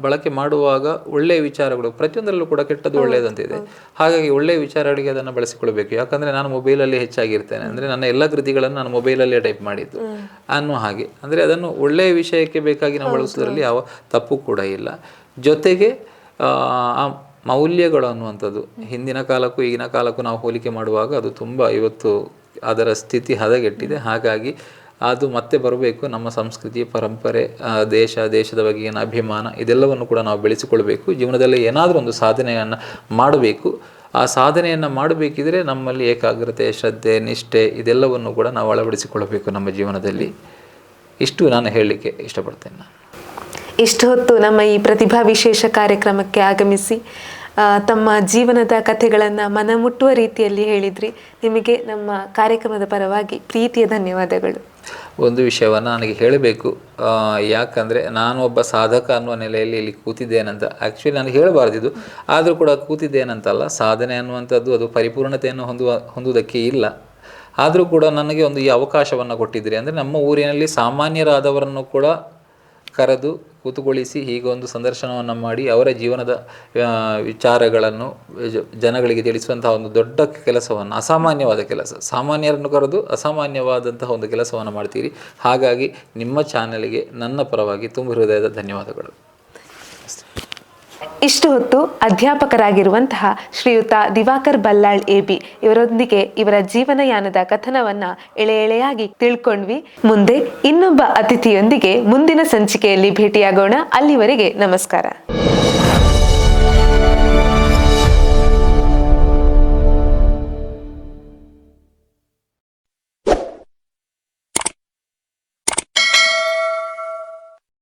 ಬಳಕೆ ಮಾಡುವಾಗ ಒಳ್ಳೆಯ ವಿಚಾರಗಳು, ಪ್ರತಿಯೊಂದರಲ್ಲೂ ಕೂಡ ಕೆಟ್ಟದ್ದು ಒಳ್ಳೆಯದಂತಿದೆ. ಹಾಗಾಗಿ ಒಳ್ಳೆಯ ವಿಚಾರಗಳಿಗೆ ಅದನ್ನು ಬಳಸಿಕೊಳ್ಬೇಕು. ಯಾಕಂದರೆ ನಾನು ಮೊಬೈಲಲ್ಲಿ ಹೆಚ್ಚಾಗಿರ್ತೇನೆ, ಅಂದರೆ ನನ್ನ ಎಲ್ಲ ಕೃತಿಗಳನ್ನು ನಾನು ಮೊಬೈಲಲ್ಲೇ ಟೈಪ್ ಮಾಡಿದ್ದು ಅನ್ನೋ ಹಾಗೆ. ಅಂದರೆ ಅದನ್ನು ಒಳ್ಳೆಯ ವಿಷಯಕ್ಕೆ ಬೇಕಾಗಿ ನಾವು ಬಳಸೋದ್ರಲ್ಲಿ ಯಾವ ತಪ್ಪು ಕೂಡ ಇಲ್ಲ. ಜೊತೆಗೆ ಮೌಲ್ಯಗಳು ಅನ್ನುವಂಥದ್ದು ಹಿಂದಿನ ಕಾಲಕ್ಕೂ ಈಗಿನ ಕಾಲಕ್ಕೂ ನಾವು ಹೋಲಿಕೆ ಮಾಡುವಾಗ ಅದು ತುಂಬ ಇವತ್ತು ಅದರ ಸ್ಥಿತಿ ಹದಗೆಟ್ಟಿದೆ. ಹಾಗಾಗಿ ಅದು ಮತ್ತೆ ಬರಬೇಕು. ನಮ್ಮ ಸಂಸ್ಕೃತಿ, ಪರಂಪರೆ, ದೇಶದ ಬಗೆಗಿನ ಅಭಿಮಾನ ಇದೆಲ್ಲವನ್ನು ಕೂಡ ನಾವು ಬೆಳೆಸಿಕೊಳ್ಬೇಕು. ಜೀವನದಲ್ಲಿ ಏನಾದರೂ ಒಂದು ಸಾಧನೆಯನ್ನು ಮಾಡಬೇಕು. ಆ ಸಾಧನೆಯನ್ನು ಮಾಡಬೇಕಿದ್ರೆ ನಮ್ಮಲ್ಲಿ ಏಕಾಗ್ರತೆ, ಶ್ರದ್ಧೆ, ನಿಷ್ಠೆ ಇದೆಲ್ಲವನ್ನು ಕೂಡ ನಾವು ಅಳವಡಿಸಿಕೊಳ್ಳಬೇಕು ನಮ್ಮ ಜೀವನದಲ್ಲಿ. ಇಷ್ಟು ನಾನು ಹೇಳಲಿಕ್ಕೆ ಇಷ್ಟಪಡ್ತೇನೆ. ನಾನು ಇಷ್ಟು ಹೊತ್ತು ನಮ್ಮ ಈ ಪ್ರತಿಭಾ ವಿಶೇಷ ಕಾರ್ಯಕ್ರಮಕ್ಕೆ ಆಗಮಿಸಿ ತಮ್ಮ ಜೀವನದ ಕಥೆಗಳನ್ನು ಮನಮುಟ್ಟುವ ರೀತಿಯಲ್ಲಿ ಹೇಳಿದ್ರಿ. ನಿಮಗೆ ನಮ್ಮ ಕಾರ್ಯಕ್ರಮದ ಪರವಾಗಿ ಪ್ರೀತಿಯ ಧನ್ಯವಾದಗಳು. ಒಂದು ವಿಷಯವನ್ನು ನನಗೆ ಹೇಳಬೇಕು, ಯಾಕಂದರೆ ನಾನು ಒಬ್ಬ ಸಾಧಕ ಅನ್ನುವ ನೆಲೆಯಲ್ಲಿ ಇಲ್ಲಿ ಕೂತಿದ್ದೇನಂತ. ಆ್ಯಕ್ಚುಲಿ ನಾನು ಹೇಳಬಾರ್ದಿದ್ದು, ಆದರೂ ಕೂಡ ಕೂತಿದ್ದೇನಂತಲ್ಲ. ಸಾಧನೆ ಅನ್ನುವಂಥದ್ದು ಅದು ಪರಿಪೂರ್ಣತೆಯನ್ನು ಹೊಂದುವುದಕ್ಕೆ ಇಲ್ಲ. ಆದರೂ ಕೂಡ ನನಗೆ ಒಂದು ಈ ಅವಕಾಶವನ್ನು ಕೊಟ್ಟಿದ್ರಿ. ಅಂದರೆ ನಮ್ಮ ಊರಿನಲ್ಲಿ ಸಾಮಾನ್ಯರಾದವರನ್ನು ಕೂಡ ಕರೆದು ಕೂತುಗೊಳಿಸಿ ಹೀಗೆ ಒಂದು ಸಂದರ್ಶನವನ್ನು ಮಾಡಿ ಅವರ ಜೀವನದ ವಿಚಾರಗಳನ್ನು ಜನಗಳಿಗೆ ತಿಳಿಸುವಂತಹ ಒಂದು ದೊಡ್ಡ ಕೆಲಸವನ್ನು, ಅಸಾಮಾನ್ಯವಾದ ಕೆಲಸ, ಸಾಮಾನ್ಯರನ್ನು ಕರೆದು ಅಸಾಮಾನ್ಯವಾದಂತಹ ಒಂದು ಕೆಲಸವನ್ನು ಮಾಡ್ತೀರಿ. ಹಾಗಾಗಿ ನಿಮ್ಮ ಚಾನಲ್ಗೆ ನನ್ನ ಪರವಾಗಿ ತುಂಬ ಹೃದಯದ ಧನ್ಯವಾದಗಳು. ಇಷ್ಟು ಹೊತ್ತು ಅಧ್ಯಾಪಕರಾಗಿರುವಂತಹ ಶ್ರೀಯುತ ದಿವಾಕರ್ ಬಲ್ಲಾಳ್ AB ಇವರೊಂದಿಗೆ ಇವರ ಜೀವನಯಾನದ ಕಥನವನ್ನ ಎಳೆಯಾಗಿ ತಿಳ್ಕೊಂಡ್ವಿ. ಮುಂದೆ ಇನ್ನೊಬ್ಬ ಅತಿಥಿಯೊಂದಿಗೆ ಮುಂದಿನ ಸಂಚಿಕೆಯಲ್ಲಿ ಭೇಟಿಯಾಗೋಣ. ಅಲ್ಲಿವರೆಗೆ ನಮಸ್ಕಾರ.